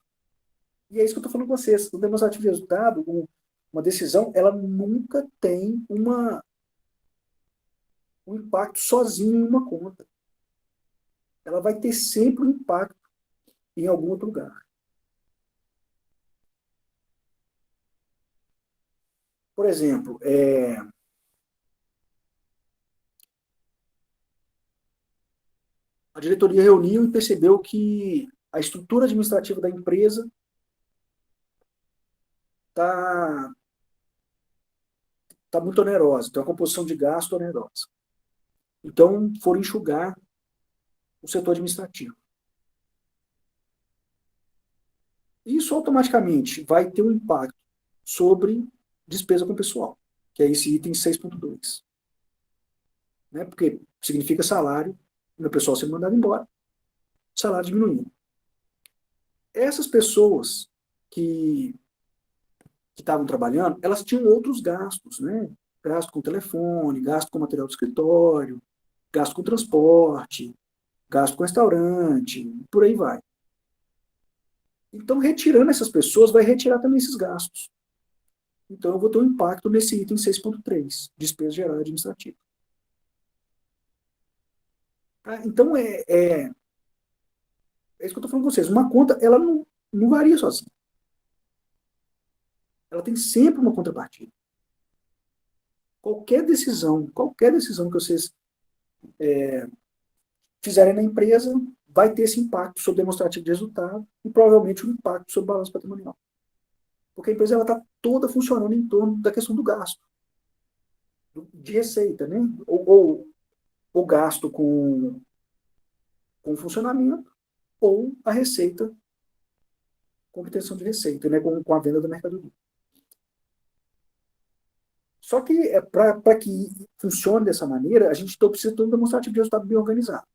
Speaker 2: E é isso que eu estou falando com vocês. O demonstrativo de resultado, uma decisão, ela nunca tem um impacto sozinho em uma conta. Ela vai ter sempre um impacto em algum outro lugar. Por exemplo, a diretoria reuniu e percebeu que a estrutura administrativa da empresa está muito onerosa, tem uma composição de gasto onerosa. Então, foram enxugar o setor administrativo. Isso automaticamente vai ter um impacto sobre despesa com o pessoal, que é esse item 6.2. Né? Porque significa salário, o pessoal sendo mandado embora, salário diminuindo. Essas pessoas que estavam trabalhando, elas tinham outros gastos, né? Gasto com telefone, gasto com material de escritório, gasto com transporte, gasto com restaurante, por aí vai. Então, retirando essas pessoas, vai retirar também esses gastos. Então, eu vou ter um impacto nesse item 6.3, despesa geral administrativa. Então, é isso que eu estou falando com vocês. Uma conta, ela não varia sozinha. Ela tem sempre uma contrapartida. Qualquer decisão que vocês fizerem na empresa vai ter esse impacto sobre demonstrativo de resultado e provavelmente um impacto sobre o balanço patrimonial. Porque a empresa está toda funcionando em torno da questão do gasto, de receita, né? Ou gasto com funcionamento, ou a receita com obtenção de receita, né? com a venda da mercadoria. Só que, para que funcione dessa maneira, a gente precisa ter um demonstrativo de resultado bem organizado.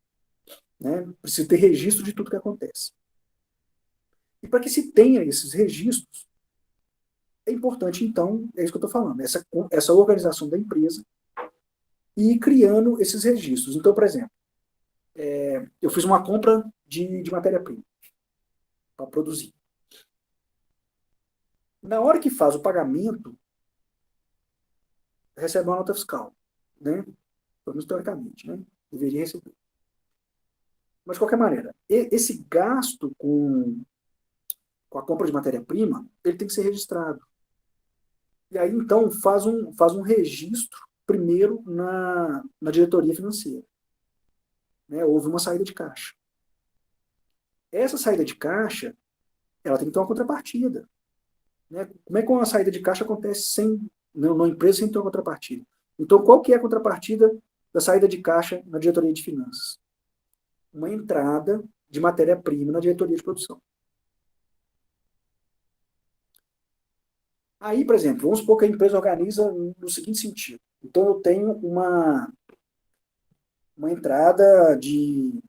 Speaker 2: Né? Precisa ter registro de tudo que acontece. E para que se tenha esses registros, é importante, então, é isso que eu estou falando, essa organização da empresa e ir criando esses registros. Então, por exemplo, eu fiz uma compra de matéria-prima para produzir. Na hora que faz o pagamento, recebe uma nota fiscal, né? Pelo menos teoricamente, né? Deveria receber. Mas, de qualquer maneira, esse gasto com a compra de matéria-prima, ele tem que ser registrado. E aí, então, faz um registro primeiro na diretoria financeira. Né? Houve uma saída de caixa. Essa saída de caixa, ela tem que ter uma contrapartida. Né? Como é que uma saída de caixa acontece numa empresa sem ter uma contrapartida? Então, qual que é a contrapartida da saída de caixa na diretoria de finanças? Uma entrada de matéria-prima na diretoria de produção. Aí, por exemplo, vamos supor que a empresa organiza no seguinte sentido. Então, eu tenho uma entrada de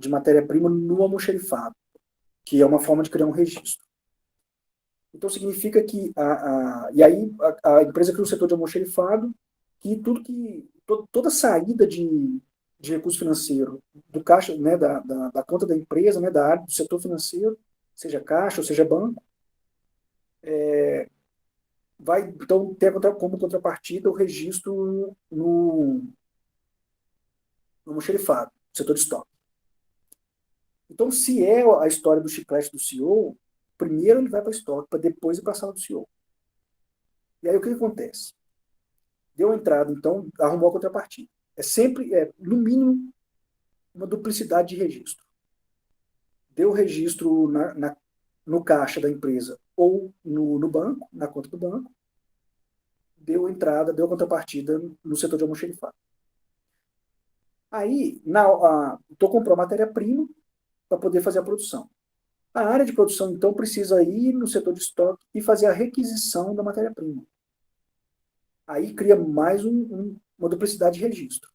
Speaker 2: matéria-prima no almoxarifado, que é uma forma de criar um registro. Então, significa que e aí a empresa cria um setor de almoxarifado que toda saída de recurso financeiro do caixa, né, da conta da empresa, né, da área do setor financeiro, seja caixa ou seja banco, vai então ter como contrapartida o registro no almoxarifado, setor de estoque. Então, se é a história do chiclete do CEO, primeiro ele vai para estoque, para depois ir para a sala do CEO. E aí o que acontece? Deu entrada, então, arrumou a contrapartida. É sempre, no mínimo, uma duplicidade de registro. Deu registro no caixa da empresa ou no banco, na conta do banco, deu entrada, deu contrapartida no setor de almoxarifado. Aí, estou comprando matéria-prima para poder fazer a produção. A área de produção, então, precisa ir no setor de estoque e fazer a requisição da matéria-prima. Aí cria mais uma duplicidade de registro.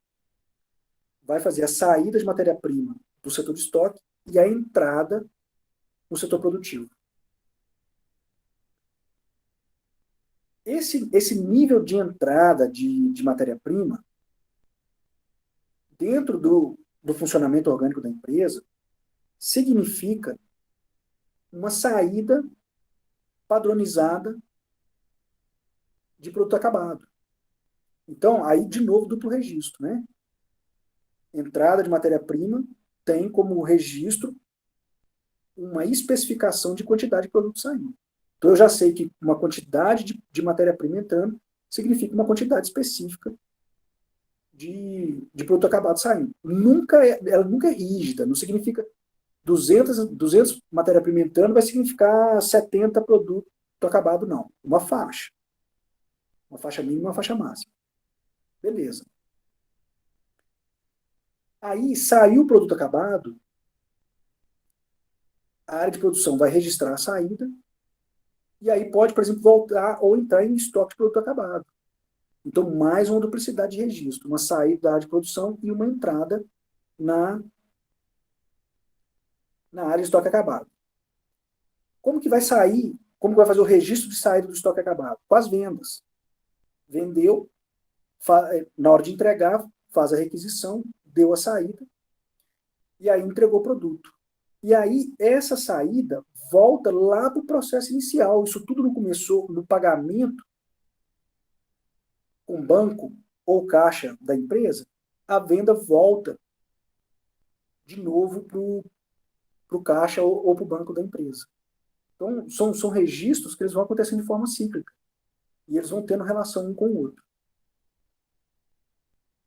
Speaker 2: Vai fazer a saída de matéria-prima do setor de estoque e a entrada no setor produtivo. Esse nível de entrada de matéria-prima, dentro do funcionamento orgânico da empresa, significa uma saída padronizada de produto acabado. Então, aí, de novo, duplo registro, né? Entrada de matéria-prima tem como registro uma especificação de quantidade de produto saindo. Então, eu já sei que uma quantidade de matéria-prima entrando significa uma quantidade específica de produto acabado saindo. Ela nunca é rígida, não significa 200 matéria-prima entrando vai significar 70 produto acabado, não. Uma faixa. Uma faixa mínima e uma faixa máxima. Beleza. Aí, saiu o produto acabado, a área de produção vai registrar a saída, e aí pode, por exemplo, voltar ou entrar em estoque de produto acabado. Então, mais uma duplicidade de registro. Uma saída da área de produção e uma entrada na área de estoque acabado. Como que vai sair? Como que vai fazer o registro de saída do estoque acabado? Com as vendas. Vendeu, na hora de entregar, faz a requisição, deu a saída, e aí entregou o produto. E aí, essa saída volta lá para o processo inicial. Isso tudo não começou no pagamento com banco ou caixa da empresa, a venda volta de novo para o caixa ou para o banco da empresa. Então, são registros que eles vão acontecendo de forma cíclica. E eles vão tendo relação um com o outro.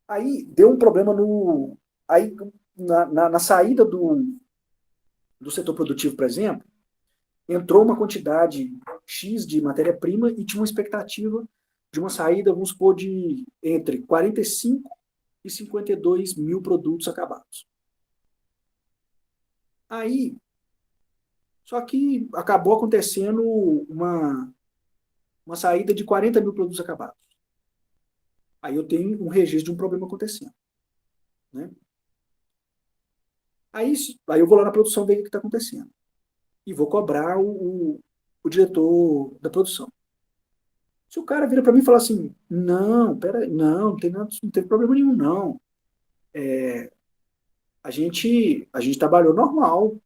Speaker 2: Aí, deu um problema na saída do setor produtivo, por exemplo, entrou uma quantidade X de matéria-prima e tinha uma expectativa de uma saída, vamos supor, de entre 45 e 52 mil produtos acabados. Aí, só que acabou acontecendo uma saída de 40 mil produtos acabados. Aí eu tenho um registro de um problema acontecendo. Né? Aí eu vou lá na produção ver o que está acontecendo. E vou cobrar o diretor da produção. Se o cara vira para mim e fala assim, não, peraí, não tem nada, não tem problema nenhum, não. A gente trabalhou normal.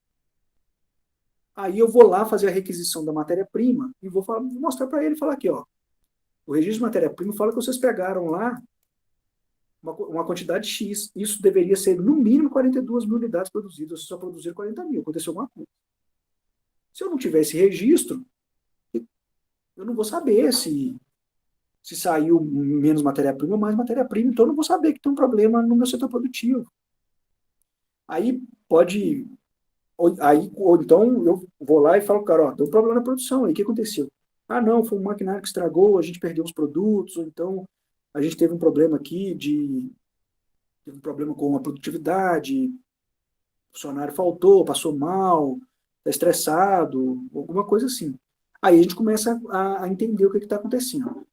Speaker 2: Aí eu vou lá fazer a requisição da matéria-prima e vou mostrar para ele e falar aqui, ó, o registro de matéria-prima fala que vocês pegaram lá uma quantidade X. Isso deveria ser, no mínimo, 42 mil unidades produzidas. Vocês só produziram 40 mil. Aconteceu alguma coisa. Se eu não tiver esse registro, eu não vou saber se saiu menos matéria-prima ou mais matéria-prima. Então, eu não vou saber que tem um problema no meu setor produtivo. Aí pode... Ou então, eu vou lá e falo, cara, ó, tem um problema na produção. Aí, o que aconteceu? Ah, não, foi um maquinário que estragou, a gente perdeu os produtos, ou então a gente teve um problema aqui teve um problema com a produtividade, o funcionário faltou, passou mal, está estressado, alguma coisa assim. Aí a gente começa a entender o que está acontecendo.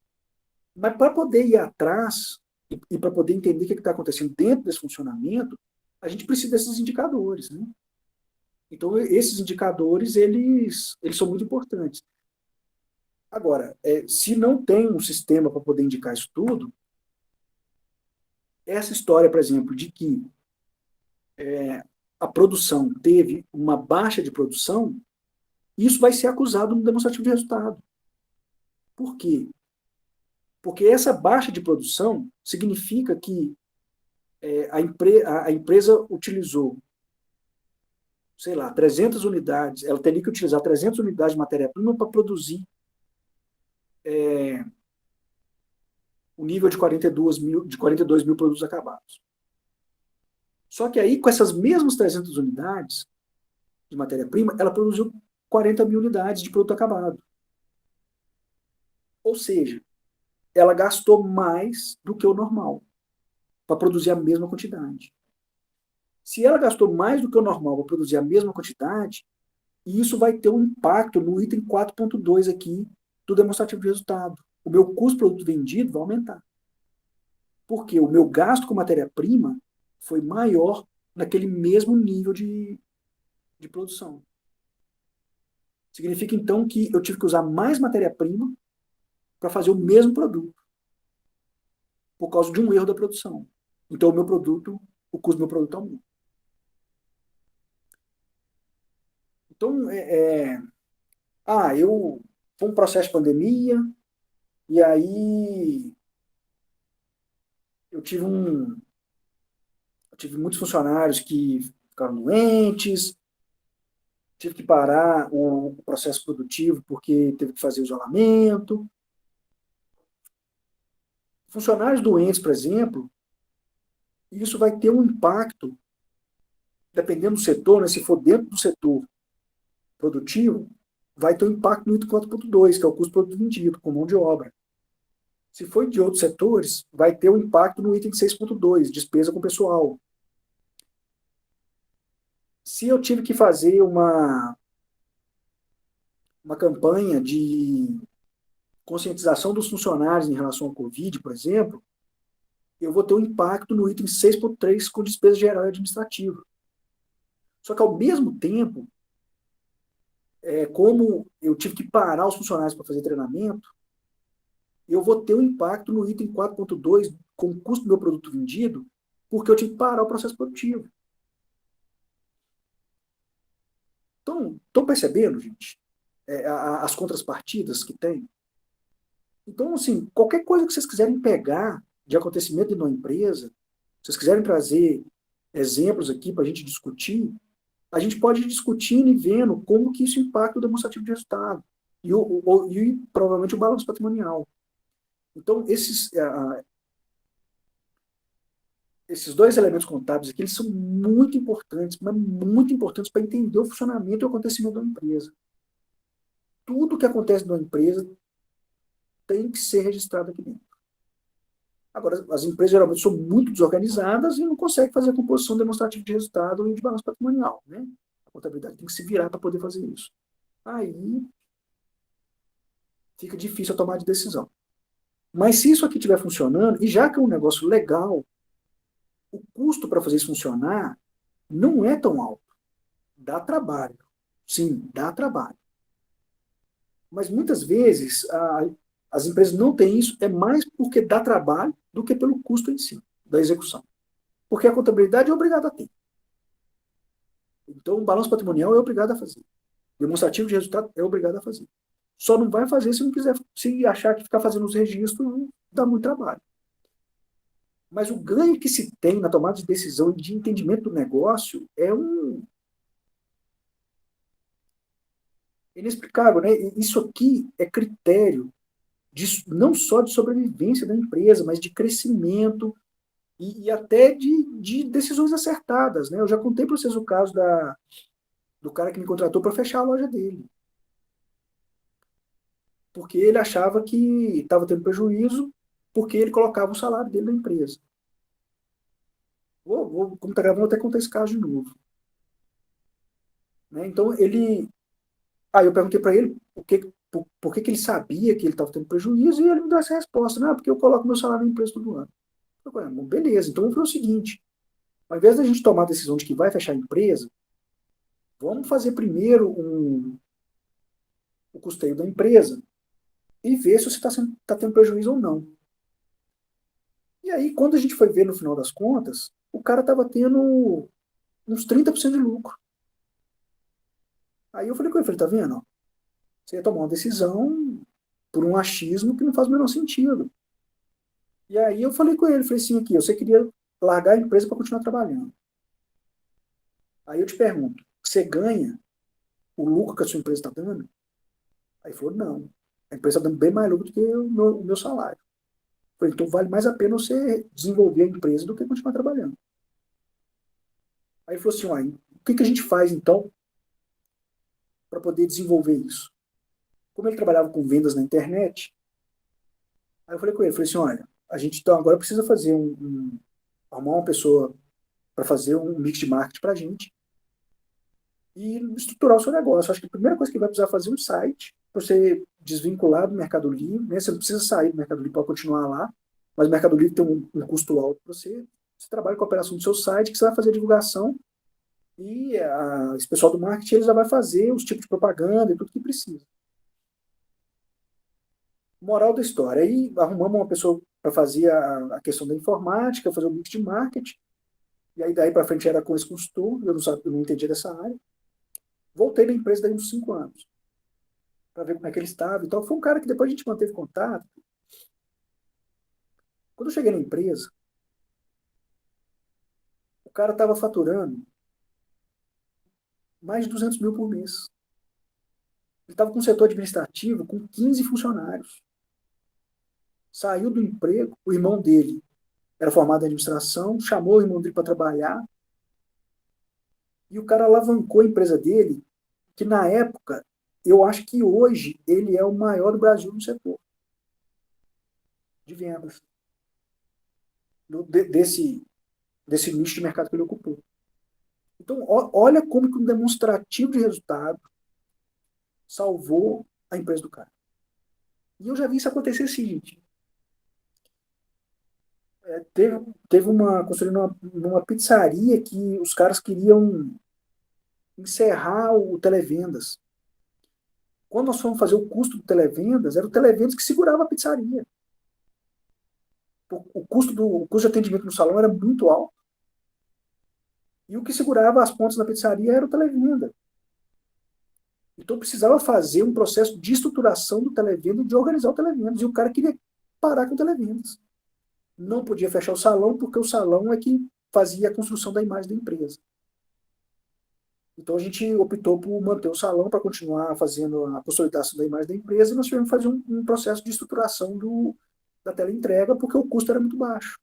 Speaker 2: Mas para poder ir atrás e para poder entender o que está acontecendo dentro desse funcionamento, a gente precisa desses indicadores. Né? Então, esses indicadores, eles são muito importantes. Agora, se não tem um sistema para poder indicar isso tudo, essa história, por exemplo, de que a produção teve uma baixa de produção, isso vai ser acusado no demonstrativo de resultado. Por quê? Porque essa baixa de produção significa que a empresa utilizou, sei lá, 300 unidades, ela teria que utilizar 300 unidades de matéria-prima para produzir o nível de 42 mil produtos acabados. Só que aí, com essas mesmas 300 unidades de matéria-prima, ela produziu 40 mil unidades de produto acabado. Ou seja, ela gastou mais do que o normal para produzir a mesma quantidade. Se ela gastou mais do que o normal para produzir a mesma quantidade, isso vai ter um impacto no item 4.2 aqui do demonstrativo de resultado. O meu custo por produto vendido vai aumentar. Porque o meu gasto com matéria-prima foi maior naquele mesmo nível de produção. Significa, então, que eu tive que usar mais matéria-prima para fazer o mesmo produto, por causa de um erro da produção. Então, o custo do meu produto aumenta. Então, foi um processo de pandemia, e aí eu tive um, eu tive muitos funcionários que ficaram doentes, tive que parar o processo produtivo porque teve que fazer isolamento. Funcionários doentes, por exemplo, isso vai ter um impacto, dependendo do setor, né, se for dentro do setor produtivo, vai ter um impacto no item 4.2, que é o custo produto vendido, com mão de obra. Se for de outros setores, vai ter um impacto no item 6.2, despesa com pessoal. Se eu tive que fazer uma campanha de conscientização dos funcionários em relação ao Covid, por exemplo, eu vou ter um impacto no item 6.3 com despesa geral e administrativa. Só que, ao mesmo tempo, como eu tive que parar os funcionários para fazer treinamento, eu vou ter um impacto no item 4.2 com o custo do meu produto vendido, porque eu tive que parar o processo produtivo. Então, estão percebendo, gente, as contrapartidas que tem? Então, assim, qualquer coisa que vocês quiserem pegar de acontecimento de uma empresa, se vocês quiserem trazer exemplos aqui para a gente pode ir discutindo e vendo como que isso impacta o demonstrativo de resultado e provavelmente o balanço patrimonial. Então, esses dois elementos contábeis aqui, eles são muito importantes, mas muito importantes para entender o funcionamento e o acontecimento da empresa. Tudo que acontece na empresa tem que ser registrado aqui dentro. Agora, as empresas geralmente são muito desorganizadas e não conseguem fazer a composição demonstrativa de resultado e de balanço patrimonial, né? A contabilidade tem que se virar para poder fazer isso. Aí fica difícil a tomada de decisão. Mas se isso aqui estiver funcionando, e já que é um negócio legal, o custo para fazer isso funcionar não é tão alto. Dá trabalho. Sim, dá trabalho. Mas muitas vezes as empresas não têm isso, é mais porque dá trabalho do que pelo custo em si, da execução. Porque a contabilidade é obrigada a ter. Então, o balanço patrimonial é obrigado a fazer. Demonstrativo de resultado é obrigado a fazer. Só não vai fazer se não quiser, se achar que ficar fazendo os registros dá muito trabalho. Mas o ganho que se tem na tomada de decisão e de entendimento do negócio é inexplicável, né? Isso aqui é critério não só de sobrevivência da empresa, mas de crescimento e até de decisões acertadas, né? Eu já contei para vocês o caso do cara que me contratou para fechar a loja dele. Porque ele achava que estava tendo prejuízo porque ele colocava o salário dele na empresa. Como está gravando, vou até contar esse caso de novo. Né? Então, aí eu perguntei para ele por que ele sabia que ele estava tendo prejuízo e ele me deu essa resposta. Não, porque eu coloco meu salário na empresa todo ano. Eu falei, bom, beleza, então vamos fazer o seguinte. Ao invés da gente tomar a decisão de que vai fechar a empresa, vamos fazer primeiro o custeio da empresa e ver se você está tendo prejuízo ou não. E aí, quando a gente foi ver no final das contas, o cara estava tendo uns 30% de lucro. Aí eu falei com ele, tá vendo? Você ia tomar uma decisão por um achismo que não faz o menor sentido. E aí eu falei com ele, falei assim, aqui, você queria largar a empresa para continuar trabalhando. Aí eu te pergunto, você ganha o lucro que a sua empresa está dando? Aí ele falou, não. A empresa está dando bem mais lucro do que o meu salário. Eu falei, então vale mais a pena você desenvolver a empresa do que continuar trabalhando. Aí ele falou assim, o que a gente faz então para poder desenvolver isso? Como ele trabalhava com vendas na internet, aí eu falei com ele, falei assim, olha, a gente então agora precisa fazer arrumar uma pessoa para fazer um mix de marketing para a gente e estruturar o seu negócio. Acho que a primeira coisa que vai precisar fazer é um site para você desvincular do Mercado Livre, né? Você não precisa sair do Mercado Livre para continuar lá, mas o Mercado Livre tem um custo alto para você. Você trabalha com a operação do seu site, que você vai fazer a divulgação e esse pessoal do marketing ele já vai fazer os tipos de propaganda e tudo que precisa. Moral da história. Aí arrumamos uma pessoa para fazer a questão da informática, fazer o mix de marketing, e aí daí para frente era com esse consultor, eu não entendia dessa área. Voltei na empresa daí uns 5 anos, para ver como é que ele estava e tal. Foi um cara que depois a gente manteve contato. Quando eu cheguei na empresa, o cara estava faturando mais de 200 mil por mês. Ele estava com um setor administrativo com 15 funcionários. Saiu do emprego, o irmão dele era formado em administração, chamou o irmão dele para trabalhar, e o cara alavancou a empresa dele, que na época, eu acho que hoje ele é o maior do Brasil no setor de vendas, desse nicho de mercado que ele ocupou. Então, olha como que um demonstrativo de resultado salvou a empresa do cara. E eu já vi isso acontecer o seguinte, teve uma construindo numa pizzaria que os caras queriam encerrar o televendas. Quando nós fomos fazer o custo do televendas, era o televendas que segurava a pizzaria. O custo de atendimento no salão era muito alto. E o que segurava as pontas na pizzaria era o televenda. Então precisava fazer um processo de estruturação do televenda e de organizar o televendas. E o cara queria parar com o televendas. Não podia fechar o salão, porque o salão é que fazia a construção da imagem da empresa. Então a gente optou por manter o salão para continuar fazendo a consolidação da imagem da empresa, e nós tivemos que fazer um processo de estruturação da teleentrega, porque o custo era muito baixo.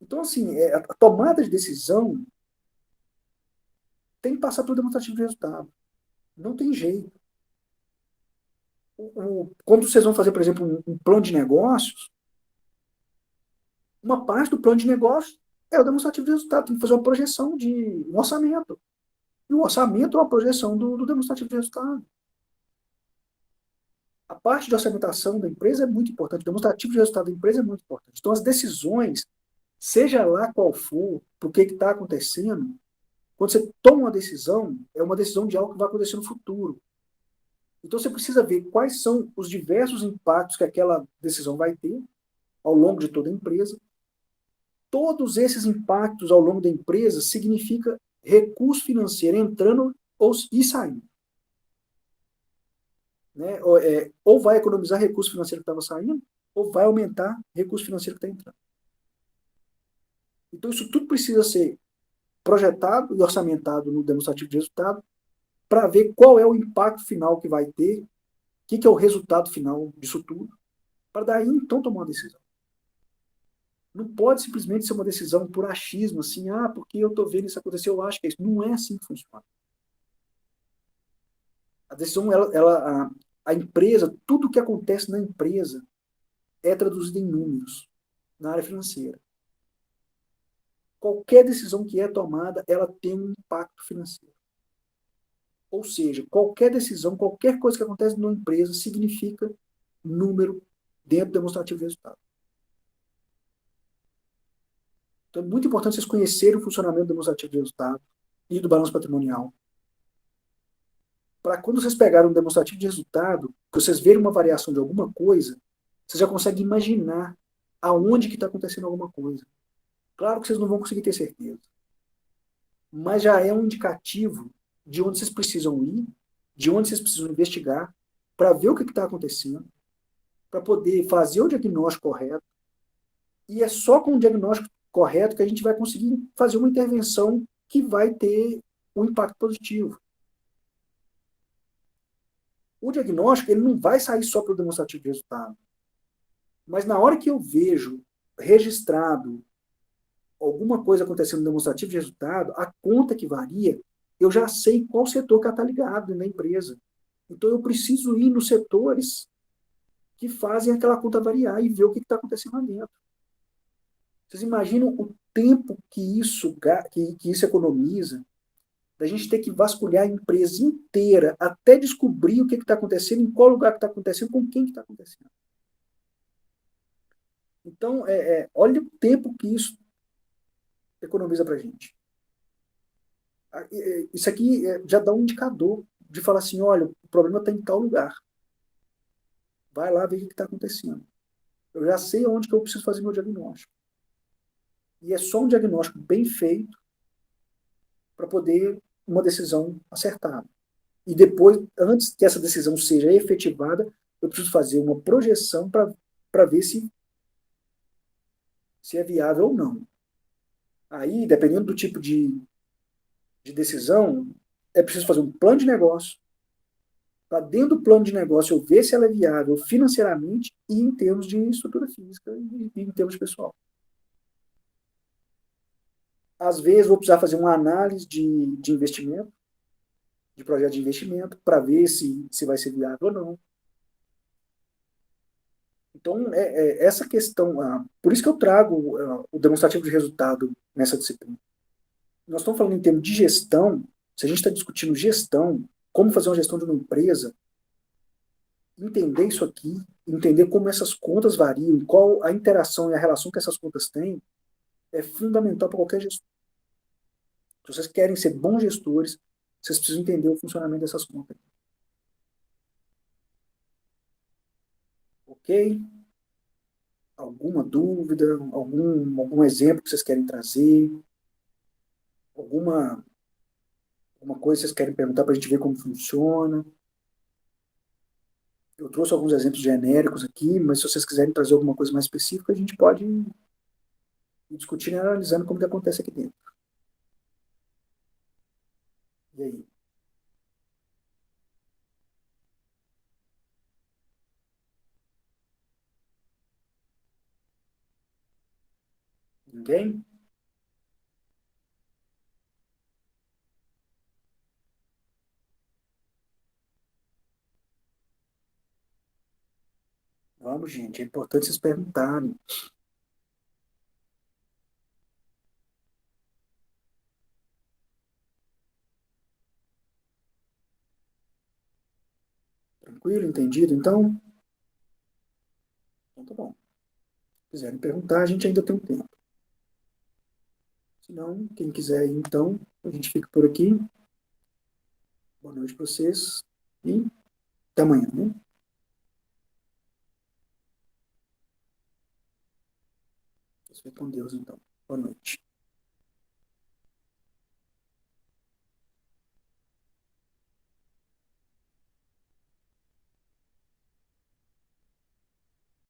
Speaker 2: Então, assim, a tomada de decisão tem que passar pelo demonstrativo de resultado. Não tem jeito. Quando vocês vão fazer, por exemplo, um plano de negócios, uma parte do plano de negócio é o demonstrativo de resultado. Tem que fazer uma projeção de um orçamento. E o orçamento é uma projeção do demonstrativo de resultado. A parte de orçamentação da empresa é muito importante. O demonstrativo de resultado da empresa é muito importante. Então, as decisões, seja lá qual for, por que está acontecendo, quando você toma uma decisão, é uma decisão de algo que vai acontecer no futuro. Então, você precisa ver quais são os diversos impactos que aquela decisão vai ter ao longo de toda a empresa. Todos esses impactos ao longo da empresa significa recurso financeiro entrando e saindo. Né? Ou vai economizar recurso financeiro que estava saindo, ou vai aumentar recurso financeiro que está entrando. Então, isso tudo precisa ser projetado e orçamentado no demonstrativo de resultado para ver qual é o impacto final que vai ter, o que é o resultado final disso tudo, para daí, então, tomar uma decisão. Não pode simplesmente ser uma decisão por achismo, assim, porque eu estou vendo isso acontecer, eu acho que é isso. Não é assim que funciona. A decisão, a empresa, tudo que acontece na empresa é traduzido em números, na área financeira. Qualquer decisão que é tomada, ela tem um impacto financeiro. Ou seja, qualquer decisão, qualquer coisa que acontece numa empresa significa número dentro do demonstrativo de resultado. Então é muito importante vocês conhecerem o funcionamento do demonstrativo de resultado e do balanço patrimonial. Para quando vocês pegarem um demonstrativo de resultado, que vocês verem uma variação de alguma coisa, vocês já conseguem imaginar aonde que está acontecendo alguma coisa. Claro que vocês não vão conseguir ter certeza. Mas já é um indicativo de onde vocês precisam ir, de onde vocês precisam investigar, para ver o que está acontecendo, para poder fazer o diagnóstico correto. E é só com o diagnóstico correto que a gente vai conseguir fazer uma intervenção que vai ter um impacto positivo. O diagnóstico ele não vai sair só pelo demonstrativo de resultado. Mas na hora que eu vejo registrado alguma coisa acontecendo no demonstrativo de resultado, a conta que varia, eu já sei qual setor que está ligado na empresa. Então eu preciso ir nos setores que fazem aquela conta variar e ver o que está acontecendo lá dentro. Vocês imaginam o tempo que isso economiza, da gente ter que vasculhar a empresa inteira até descobrir o que está acontecendo, em qual lugar que está acontecendo, com quem que está acontecendo. Então, olha o tempo que isso economiza para a gente. Isso aqui já dá um indicador de falar assim, olha, o problema está em tal lugar. Vai lá ver o que está acontecendo. Eu já sei onde que eu preciso fazer meu diagnóstico. E é só um diagnóstico bem feito para poder uma decisão acertada. E depois, antes que essa decisão seja efetivada, eu preciso fazer uma projeção para ver se é viável ou não. Aí, dependendo do tipo de decisão, é preciso fazer um plano de negócio, para dentro do plano de negócio eu ver se ela é viável financeiramente e em termos de estrutura física e em termos de pessoal. Às vezes vou precisar fazer uma análise de investimento, de projeto de investimento, para ver se vai ser viável ou não. Então, essa questão, por isso que eu trago o demonstrativo de resultado nessa disciplina. Nós estamos falando em termos de gestão, se a gente está discutindo gestão, como fazer uma gestão de uma empresa, entender isso aqui, entender como essas contas variam, qual a interação e a relação que essas contas têm, é fundamental para qualquer gestor. Se vocês querem ser bons gestores, vocês precisam entender o funcionamento dessas contas. Ok? Alguma dúvida, algum exemplo que vocês querem trazer, alguma coisa que vocês querem perguntar para a gente ver como funciona. Eu trouxe alguns exemplos genéricos aqui, mas se vocês quiserem trazer alguma coisa mais específica, a gente pode ir discutindo e analisando como que acontece aqui dentro. E aí? Ninguém? Vamos, gente. É importante vocês perguntarem. Tranquilo? Entendido? Então tá bom. Se quiserem perguntar, a gente ainda tem um tempo. Se não, quem quiser ir, então, a gente fica por aqui. Boa noite para vocês e até amanhã, né? Vocês com Deus, então. Boa noite.